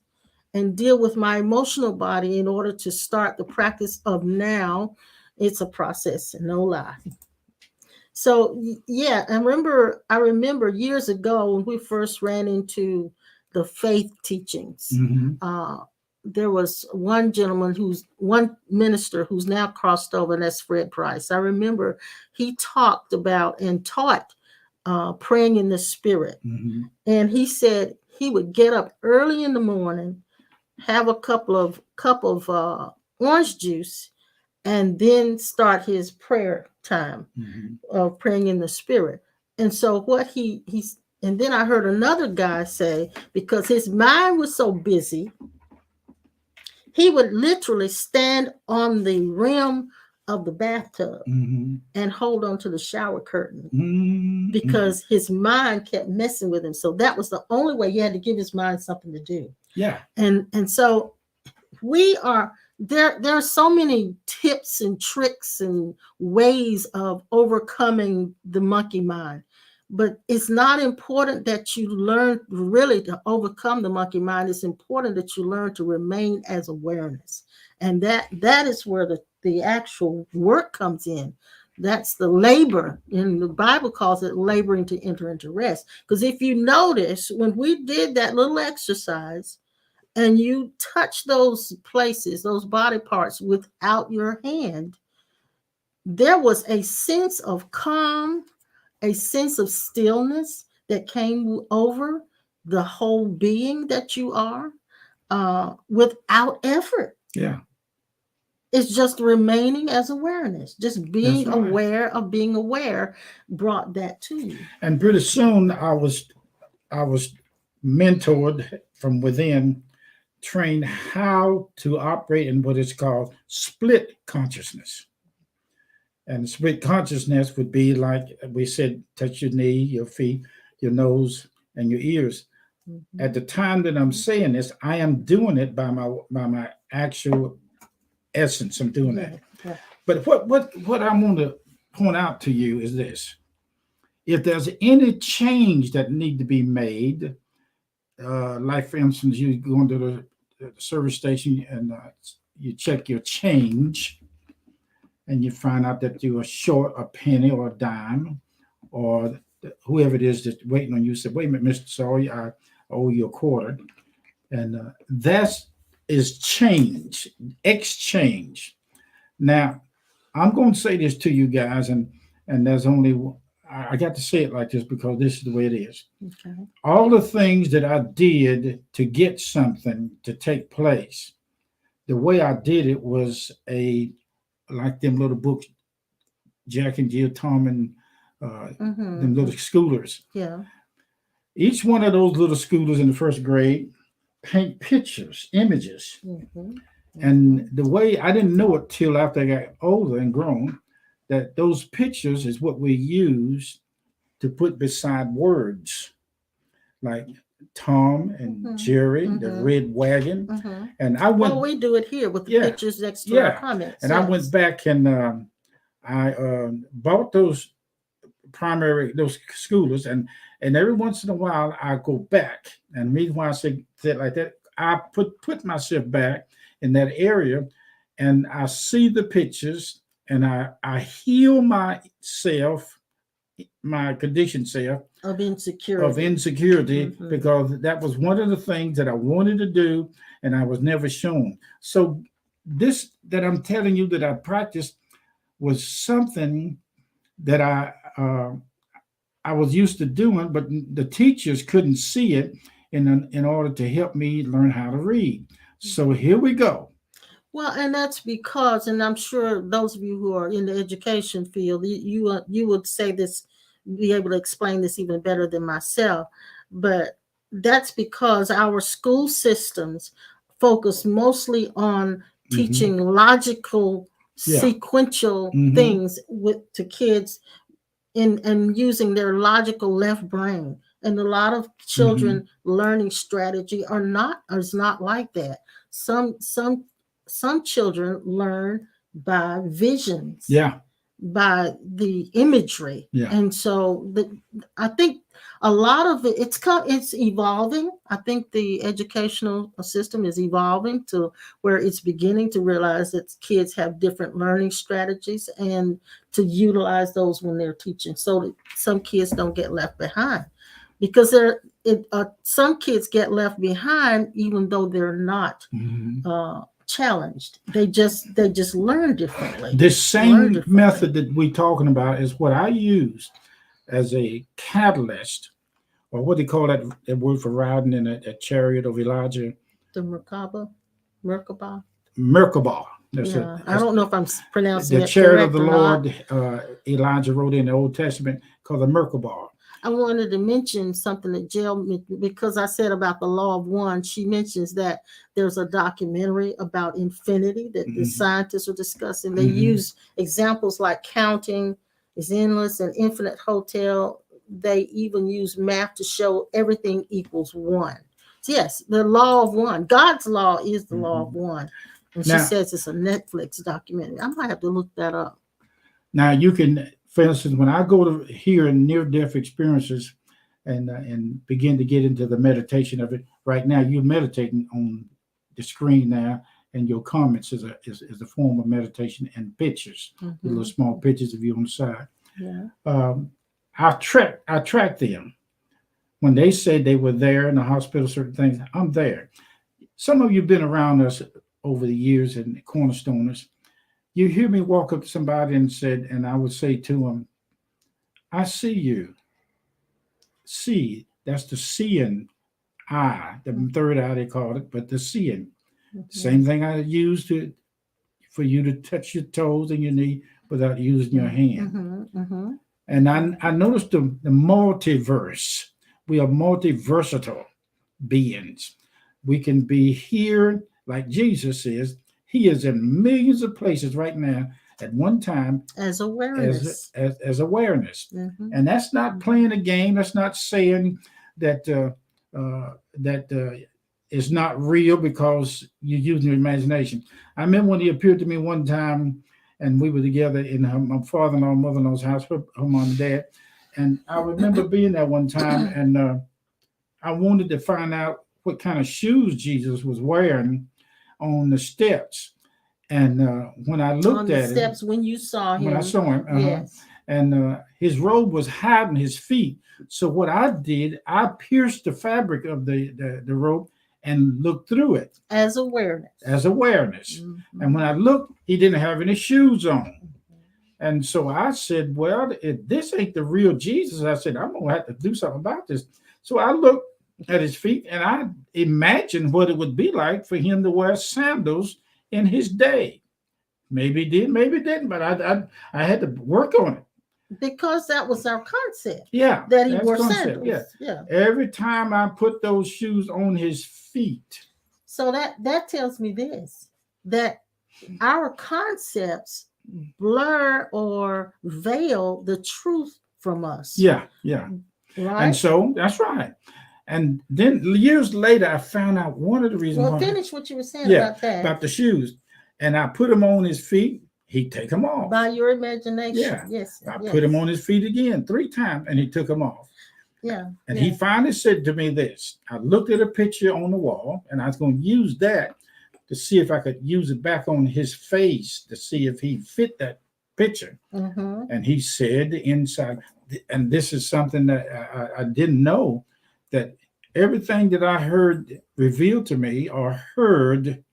and deal with my emotional body in order to start the practice of now. It's a process, no lie. So yeah, I remember years ago when we first ran into the faith teachings. Mhm. There was one minister who's now crossed over, and that's Fred Price. I remember he talked about and taught praying in the spirit. Mhm. And he said he would get up early in the morning, have a cup of orange juice, and then start his prayer time Mhm. of praying in the spirit. And so what he's and then I heard another guy say, because his mind was so busy, he would literally stand on the rim of the bathtub Mhm. and hold on to the shower curtain, Mhm. because his mind kept messing with him. So that was the only way. He had to give his mind something to do. Yeah. And so we are there are so many tips and tricks and ways of overcoming the monkey mind. But it's not important that you learn really to overcome the monkey mind. It's important that you learn to remain as awareness. And that is where the actual work comes in. That's the labor. And the Bible calls it laboring to enter into rest. Because if you notice, when we did that little exercise, and you touch those places, those body parts without your hand, there was a sense of calm, a sense of stillness that came over the whole being that you are, without effort. Yeah. It's just remaining as awareness, just being That's right. aware of being aware brought that to you. And pretty soon I was mentored from within, trained how to operate in what is called split consciousness. And split consciousness would be like we said, touch your knee, your feet, your nose, and your ears. Mhm. At the time that I'm saying this, I am doing it by my actual essence. I'm doing Yeah, that. yeah. But what I want to point out to you is this: if there's any change that need to be made, like for instance, you go into the service station and you check your change, and you find out that you are short a penny or a dime, or whoever it is that's waiting on you said, "Wait a minute, Mister Sorry, I owe you a quarter," and that is change, exchange. Now, I'm going to say this to you guys, and there's only I got to say it like this because this is the way it is. Okay. All the things that I did to get something to take place, the way I did it was like them little books, Jack and Jill, Tom and them little schoolers. Yeah. Each one of those little schoolers in the first grade paint pictures, images. Mm-hmm. And the way I didn't know it till after I got older and grown, that those pictures is what we use to put beside words like Tom and Jerry, the red wagon. And I went, we do it here with the yeah, pictures next to our yeah. comments. And I went back and I bought those those schoolers, and every once in a while I go back. And the reason why I say that like that, I put myself back in that area, and I see the pictures, and I heal myself, my conditioned self of insecurity. because that was one of the things that I wanted to do, and I was never shown. So this that I'm telling you that I practiced was something that I was used to doing, but the teachers couldn't see it in order to help me learn how to read. So here we go. Well, and that's because, and I'm sure those of you who are in the education field, you would say this be able to explain this even better than myself. But that's because our school systems focus mostly on Hmm. teaching logical, Yeah. sequential Hmm. things with to kids in and using their logical left brain. And a lot of Hmm. children learning strategy are not is not like that. Some children learn by visions, Yeah. by the imagery. Yeah. And so I think a lot of it's evolving. I think the educational system is evolving to where it's beginning to realize that kids have different learning strategies and to utilize those when they're teaching so that some kids don't get left behind, because some kids get left behind even though they're not Hmm. challenged. They just learn differently. This Learn same differently. method that we're talking about is what I used as a catalyst, or what they call that word for riding in a chariot of Elijah, The Merkaba. Merkabah. Yeah, I That's don't know if I'm pronouncing the it chariot of correct the or not. Lord. Elijah wrote in the Old Testament called the Merkabah. I wanted to mention something that Jill, because I said about the law of one. She mentions that there's a documentary about infinity that the Hmm. scientists are discussing. They Hmm. use examples like counting is endless and infinite hotel. They even use math to show everything equals one. So yes, the law of one. God's law is the law of Hmm. one. And she Now, says it's a Netflix documentary. I might have to look that up. now you can, for instance, when I go to hear near-death experiences and begin to get into the meditation of it, right now you're meditating on the screen now, and your comments is a form of meditation and pictures, the little Hmm. small pictures of you on the side. Yeah. Um, I track them when they say they were there in the hospital. Certain things, I'm there. Some of you've been around us over the years and cornerstoners. You hear me walk up to somebody and I would say to them, I see you. See, that's the seeing eye, the third eye they called it, but the seeing. Mhm. Same thing I use to for you to touch your toes and your knee without using your hand. Mhm. Mhm. And I noticed the multiverse. We are multiversatile beings. We can be here, like Jesus is. He is in millions of places right now at one time As as awareness. as awareness, Mhm. and that's not Mhm. playing a game. That's not saying that that is not real because you're using your imagination. I remember when he appeared to me one time, and we were together in my father-in-law, mother-in-law's house, her mom and dad, and I remember being there one time, and I wanted to find out what kind of shoes Jesus was wearing on the steps. And when I On looked the at him, steps when you saw when I him. saw him, Yes. and his robe was hiding his feet. So what I did, I pierced the fabric of the robe and looked through it As awareness. as awareness. And Mhm. when I looked, he didn't have any shoes on. And so I said, well, if this ain't the real Jesus, I said, I'm gonna have to do something about this. So I looked at his feet and I imagined what it would be like for him to wear sandals in his day. Maybe he did, maybe he didn't, but I had to work on it. Because that was our concept, Yeah, that he that's wore concept. Yeah. sandals. Yeah. Every time I put those shoes on his feet. So that tells me this, that our concepts blur or veil the truth from us, Yeah, yeah. And right? so that's right. And then years later, I found out one of the reasons Well, why. finish what you were saying Yeah, about that. about the shoes. And I put them on his feet. He'd take them off. By your imagination. Yeah. Yes, I put him yes. on his feet again 3 times and he took them off. Yeah, And he yeah. finally said to me this. I looked at a picture on the wall and I was going to use that to see if I could use it back on his face to see if he fit that picture. Mm-hmm. And he said inside, and this is something that I didn't know, that everything that I heard revealed to me or heard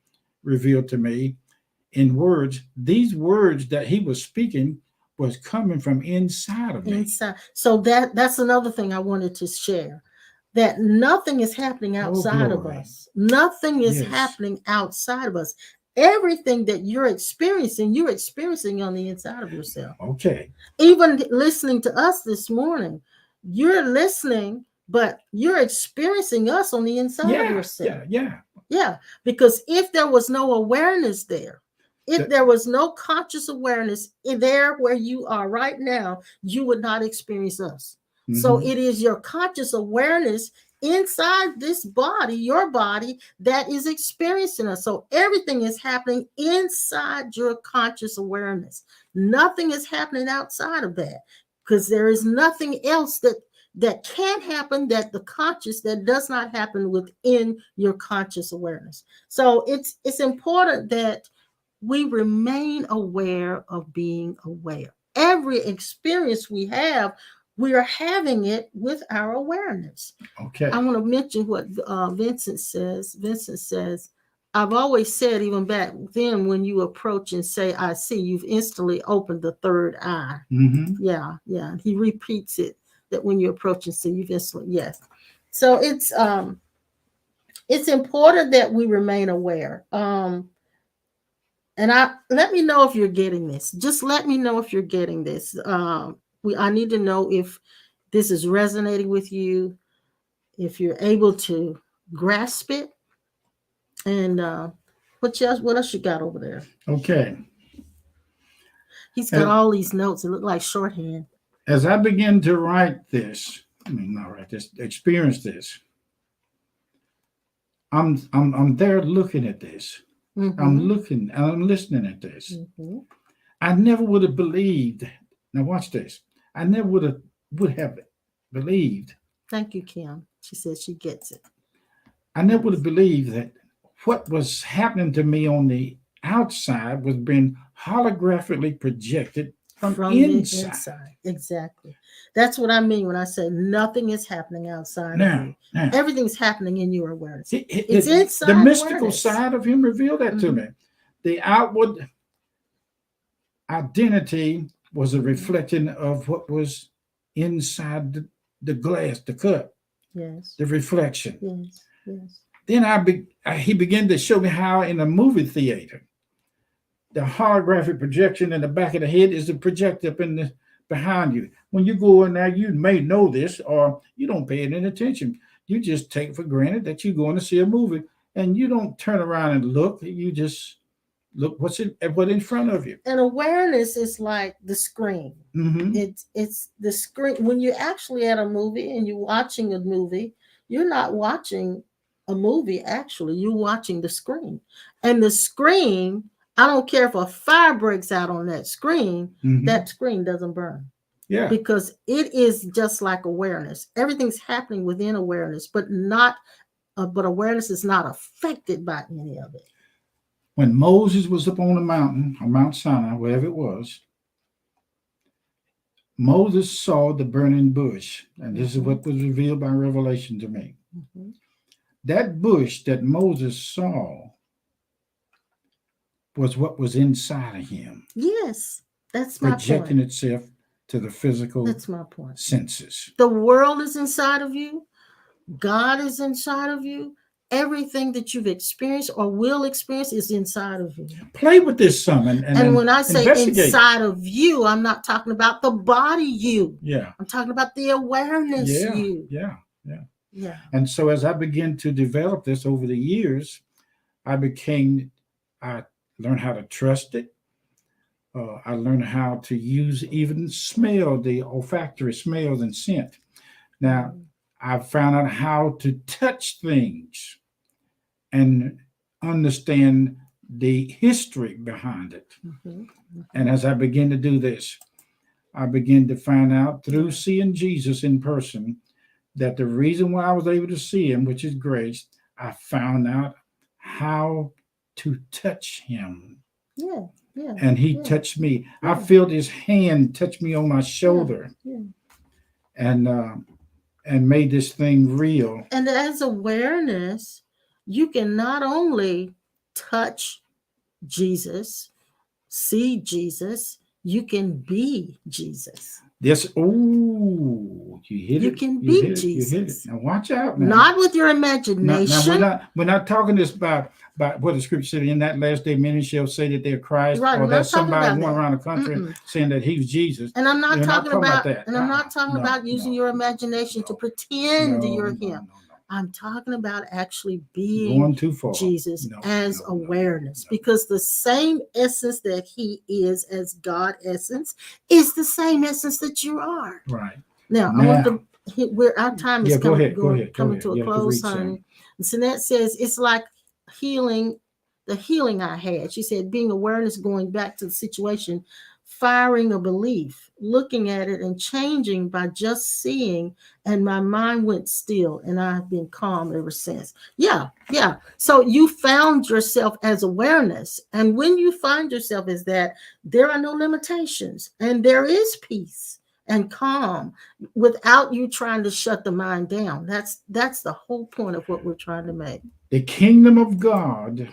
revealed to me in words, these words that he was speaking was coming from inside of me. Inside. So that's another thing I wanted to share. That nothing is happening Oh, outside of glory. us. Nothing is Yes. happening outside of us. Everything that you're experiencing on the inside of yourself. Okay. Even listening to us this morning, you're listening, but you're experiencing us on the inside of Yeah. yourself. Yeah. Yeah, because if there was no awareness there, if there was no conscious awareness there where you are right now, you would not experience us. So Mhm. it is your conscious awareness inside this body, your body, that is experiencing us. So everything is happening inside your conscious awareness. Nothing is happening outside of that, because there is nothing else that can happen, that the conscious, that does not happen within your conscious awareness. So it's important that we remain aware of being aware. Every experience we have, we are having it with our awareness. Okay. I want to mention what Vincent says. Vincent says, I've always said, even back then, when you approach and say, I see, you've instantly opened the third eye. Mm-hmm. Yeah. He repeats it, that when you approach and see, you've instantly, yes. So it's important that we remain aware. And let me know if you're getting this. Just let me know if you're getting this. I need to know if this is resonating with you, if you're able to grasp it. And what else you got over there? Okay. He's got all these notes. It look like shorthand. As I begin to write this, not write this, experience this, I'm there looking at this. Mm-hmm. I'm looking and I'm listening at this. Mm-hmm. I never would have believed. Now watch this. I never would have believed. Thank you, Kim. She says she gets it. I never would have believed that what was happening to me on the outside was being holographically projected from inside. The inside. Exactly. That's what I mean when I say nothing is happening outside of you. Everything's happening in your awareness. It's inside. The mystical side of him revealed that to me. The outward identity was a reflection of what was inside the glass, the cup. Yes. The reflection. Yes. Then he began to show me how in a movie theater, the holographic projection in the back of the head is the projector up in the behind you. When you go in there, you may know this, or you don't pay any attention. You just take for granted that you're going to see a movie, and you don't turn around and look. You just look what's in front of you. And awareness is like the screen. Mm-hmm. It's the screen. When you're actually at a movie and you're watching a movie, you're not watching a movie. Actually, you're watching the screen, and the screen. I don't care if a fire breaks out on that screen. Mm-hmm. That screen doesn't burn. Yeah. Because it is just like awareness. Everything's happening within awareness, but awareness is not affected by any of it. When Moses was up on the mountain, or Mount Sinai, wherever it was, Moses saw the burning bush, and this is what was revealed by revelation to me. Mm-hmm. That bush that Moses saw was what was inside of him. Yes, that's my projecting point. Itself to the physical that's my point. Senses. The world is inside of you. God is inside of you. Everything that you've experienced or will experience is inside of you. Play with this some and when I say inside of you, I'm not talking about the body you. Yeah. I'm talking about the awareness you. Yeah. And so as I began to develop this over the years, I learned how to trust it. I learned how to even smell the olfactory smells and scent. Now, I found out how to touch things and understand the history behind it. Mm-hmm. And as I began to do this, I began to find out through seeing Jesus in person that the reason why I was able to see him, which is grace, I found out how to touch him. Yeah. And he touched me. I felt his hand touch me on my shoulder. And made this thing real. And as awareness, you can not only touch Jesus, see Jesus, You can be Jesus. This, oh, you hit You it. can You be hit it. You hit it. Jesus. Now watch out now. Not with your Now imagination. we're not talking this about what the scripture said. In that last day, many shall say that they're Christ, Right, or I'm that not talking somebody about going that. around the country Mm-mm. saying that he's Jesus. And I'm not We're not talking talking about about, that. and I'm not talking No, about using your imagination to no, pretend you're no, him. I'm talking about actually being going too far. Jesus No, as awareness, because the same essence that he is as God essence is the same essence that you are. Right. Now, I want to where our time is go coming ahead. to a You have to close, read honey. And Sinette says it's like healing, the healing I had. She said being awareness, going back to the situation, firing a belief, looking at it and changing by just seeing, and my mind went still and I've been calm ever since. Yeah. So you found yourself as awareness. And when you find yourself as that, there are no limitations and there is peace and calm without you trying to shut the mind down. That's the whole point of what we're trying to make. The kingdom of God,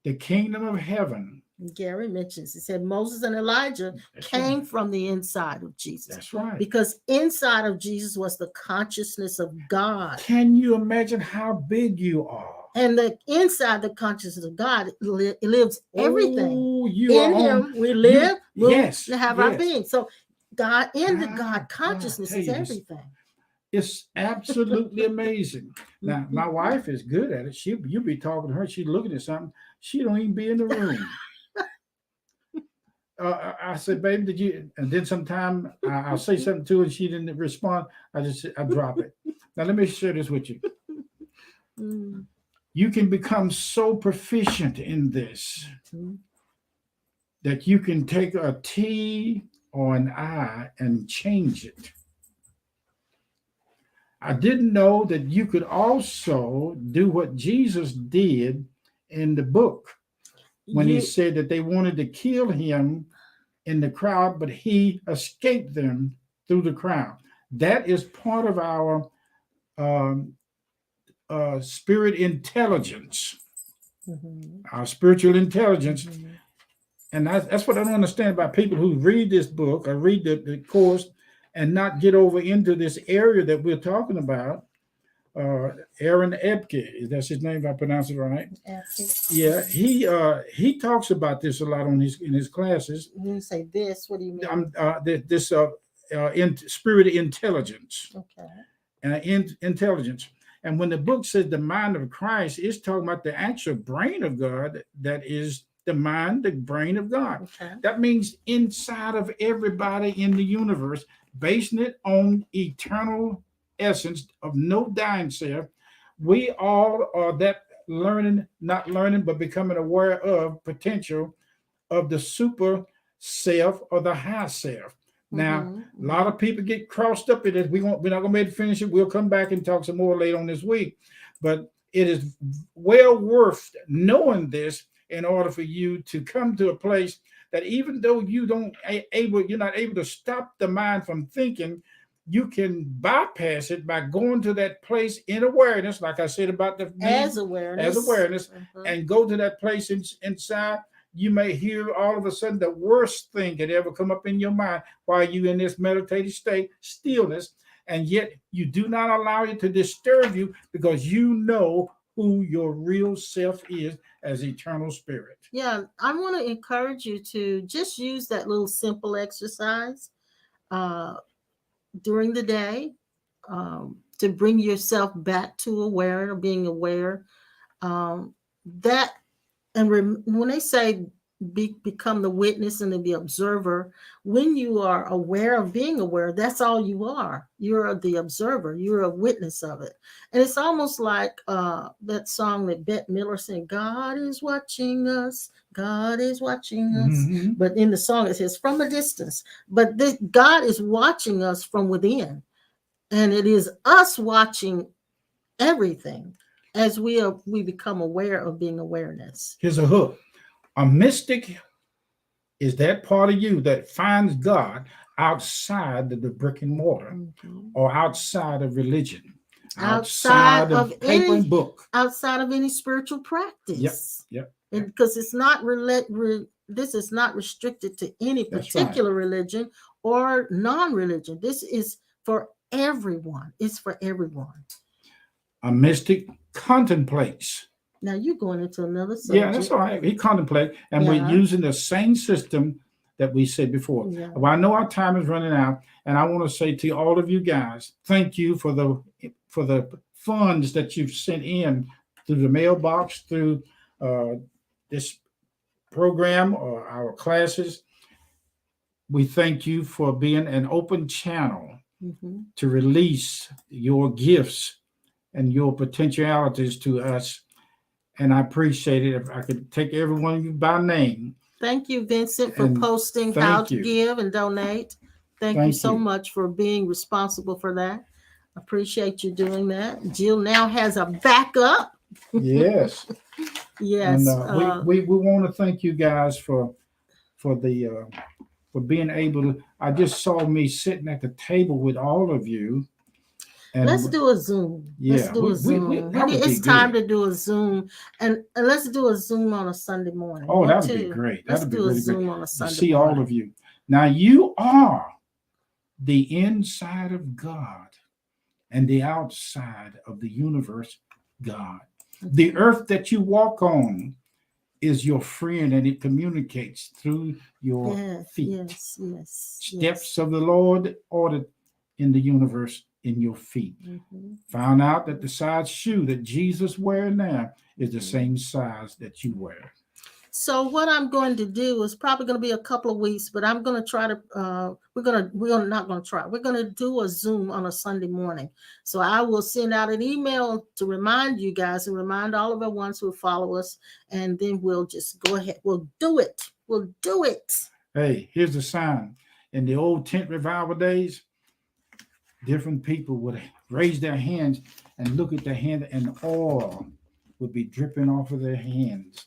the kingdom of heaven. Gary mentions, he said Moses and Elijah came from the inside of Jesus. That's right. Because inside of Jesus was the consciousness of God. Can you imagine how big you are? And the inside the consciousness of God lives everything. Oh, in him we live, move, yes, and have our being. So God, in the God consciousness is you, everything. It's absolutely amazing. Now, my wife is good at it. You'll be talking to her. She's looking at something. She don't even be in the room. I said, baby, did you? And then sometime I'll say something to her and she didn't respond. I drop it. Now, let me share this with you. You can become so proficient in this that you can take a T or an I and change it. I didn't know that you could also do what Jesus did in the book when he said that they wanted to kill him in the crowd, but he escaped them through the crowd. That is part of our spirit intelligence, our spiritual intelligence. And that's what I don't understand about people who read this book or read the course and not get over into this area that we're talking about. Aaron Epke, that's his name if I pronounce it right. Yeah, he talks about this a lot in his classes. When you say this, what do you mean? This spirit intelligence. Okay. Intelligence. And when the book says the mind of Christ, it's talking about the actual brain of God that is the mind, the brain of God. Okay. That means inside of everybody in the universe, basing it on eternal essence of no dying self. We all are that not learning, but becoming aware of potential of the super self or the high self. Now, a lot of people get crossed up in it. We're not going to be able to finish it. We'll come back and talk some more later on this week. But it is well worth knowing this in order for you to come to a place that even though you're not able to stop the mind from thinking, you can bypass it by going to that place in awareness, like I said about as awareness, and go to that place inside. You may hear all of a sudden the worst thing that ever come up in your mind while you're in this meditative state, stillness, and yet you do not allow it to disturb you because you know who your real self is as eternal spirit. Yeah, I want to encourage you to just use that little simple exercise during the day to bring yourself back to being aware. That and when they say become the witness and the observer, when you are aware of being aware, that's all you are. You're the observer. You're a witness of it. And it's almost like that song that Bette Miller sang, God is watching us. God is watching us. But in the song it says from a distance. But God is watching us from within. And it is us watching everything as we become aware of being awareness. Here's a hook. A mystic is that part of you that finds God outside of the brick and mortar or outside of religion, outside of paper and book, outside of any spiritual practice. Yep. Because it's not this is not restricted to any That's right. particular religion or non-religion. This is for everyone. It's for everyone. A mystic contemplates. Now you're going into another Yeah, that's subject. all right. He contemplates, and we're Yeah. using the same system that we said before. Yeah. Well, I know our time is running out, and I want to say to all of you guys, thank you for the funds that you've sent in through the mailbox, through this program or our classes. We thank you for being an open channel Mm-hmm. to release your gifts and your potentialities to us. And I appreciate it. If I could take every one of you by name. Thank you, Vincent, for And posting thank how to you. give and donate. Thank you Thank so you. much for being responsible for that. Appreciate you doing that. Jill now has a backup. Yes. Yes. And we want to thank you guys for being able to. I just saw me sitting at the table with all of you. And let's do a Zoom. Let's yeah, do a Zoom. that would be It's time good. to do a Zoom, and let's do a Zoom on a Sunday morning. Oh, Me that would be too. great. That Let's would be do a really Zoom great on a to Sunday see morning. all of you. Now you are the inside of God and the outside of the universe, God. The earth that you walk on is your friend, and it communicates through your feet. Yes. Steps of the Lord ordered in the universe in your feet. Mm-hmm. Found out that the size shoe that Jesus wears now is the same size that you wear. So what I'm going to do is probably going to be a couple of weeks, but I'm going to try to. We're not going to try. We're going to do a Zoom on a Sunday morning. So I will send out an email to remind you guys and remind all of the ones who follow us, and then we'll just go ahead. We'll do it. We'll do it. Hey, here's the sign. In the old tent revival days, different people would raise their hands and look at their hand, and oil would be dripping off of their hands.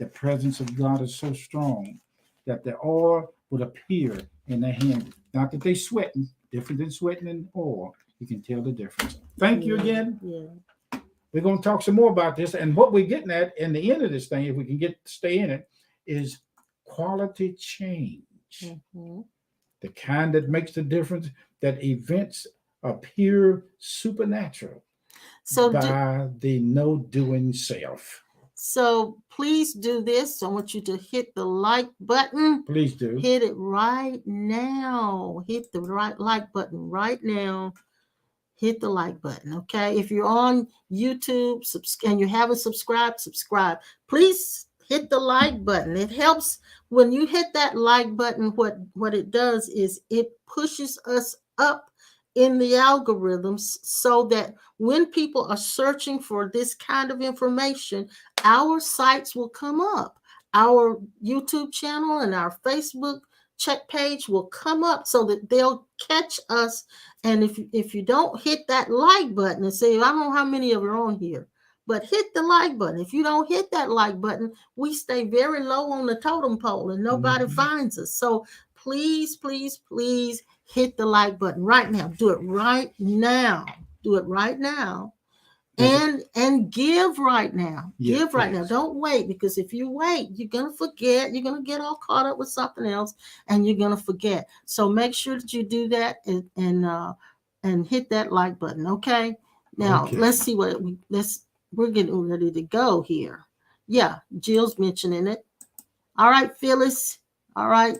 The presence of God is so strong that the oil would appear in their hand. Not that they sweating, different than sweating in oil. You can tell the difference. Thank you again. Yeah. We're going to talk some more about this. And what we're getting at in the end of this thing, if we can stay in it, is quality change. Mm-hmm. The kind that makes the difference, that events appear supernatural by the no-doing self. So please do this. I want you to hit the like button. Please do. Hit it right now. Hit the like button right now. Hit the like button, okay? If you're on YouTube and you haven't subscribed, subscribe. Please hit the like button. It helps when you hit that like button. What it does is it pushes us up in the algorithms so that when people are searching for this kind of information, our sites will come up. Our YouTube channel and our Facebook check page will come up so that they'll catch us. And if you don't hit that like button and say, I don't know how many of you are on here, but hit the like button. If you don't hit that like button, we stay very low on the totem pole and nobody finds us. So please hit the like button right now. Do it right now. Do it right now. And give right now. Yeah, give right please. now. Don't wait, because if you wait, you're going to forget. You're going to get all caught up with something else and you're going to forget. So make sure that you do that and hit that like button. Okay. Now let's see we're getting ready to go here. Yeah. Jill's mentioning it. All right, Phyllis. All right.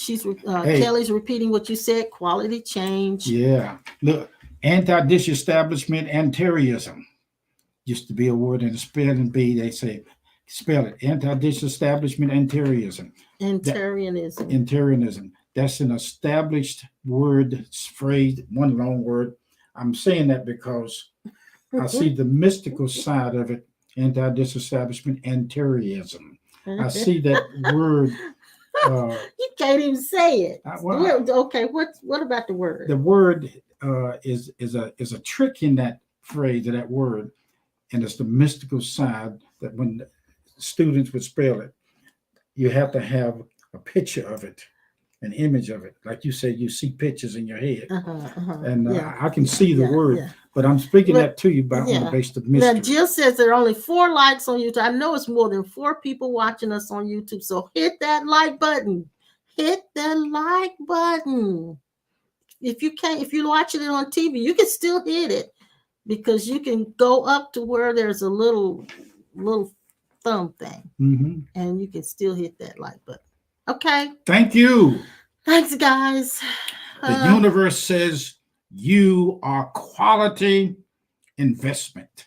Kelly's repeating what you said. Quality change. Yeah. Look, anti-disestablishment and terrorism used to be a word in the spelling bee. They say, spell it, anti-disestablishment and terrorism. Antarianism. That's an established word, phrase, one long word. I'm saying that because I see the mystical side of it, anti-disestablishment and terrorism. I see that word. You can't even say it. Okay, what about the word? The word is a trick in that phrase, of that word, and it's the mystical side that when students would spell it, you have to have a picture of it, an image of it. Like you said, you see pictures in your head, and I can see the word. Yeah. But I'm speaking But- that to you on yeah. the basis of Now, mystery. Jill says there are only 4 likes on YouTube. I know it's more than 4 people watching us on YouTube. So hit that like button. Hit the like button. If you're watching it on TV, you can still hit it because you can go up to where there's a little thumb thing, Mm-hmm. and you can still hit that like button. Okay. Thank you. Thanks, guys. The universe says you are quality investment.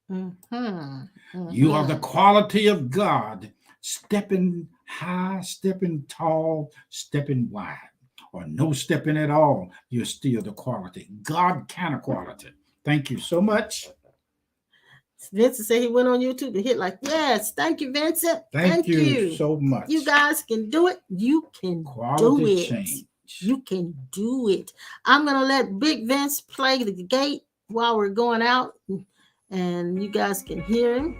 You are the quality of God, stepping high, stepping tall, stepping wide, or no stepping at all. You're still the quality, God kind of quality. Thank you so much. Vincent said he went on YouTube and hit like, yes, thank you, Vincent. Thank you so much. You guys can do it. You can Quality do it. change. You can do it. I'm going to let Big Vince play the gate while we're going out, and you guys can hear him.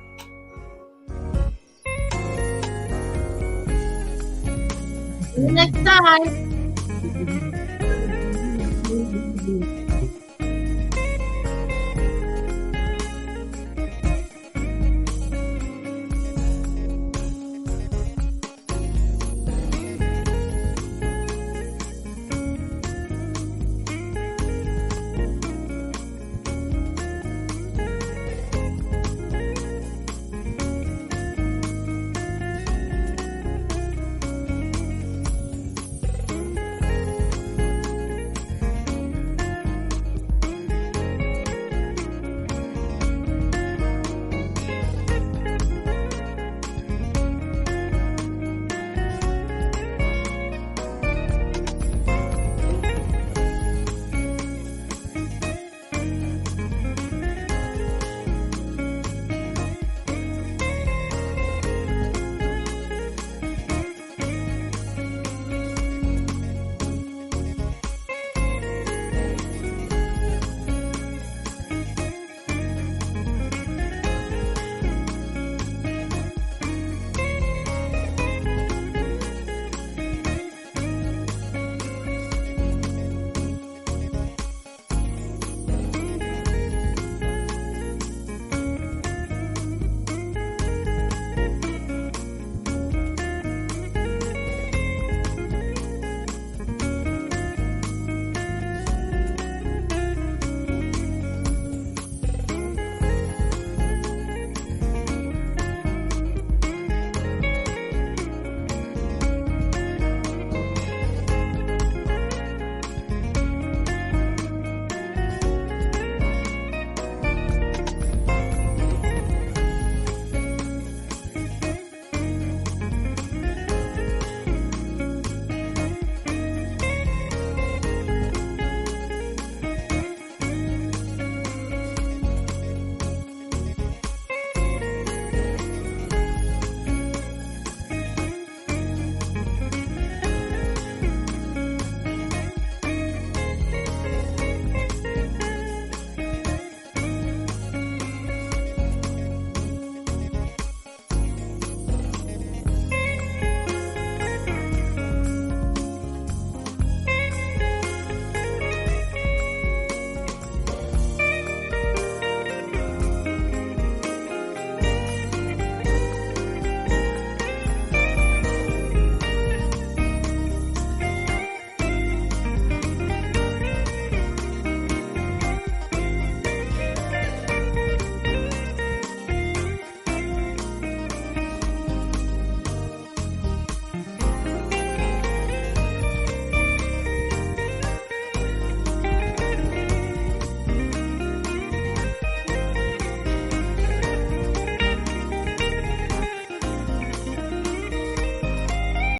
See you next time.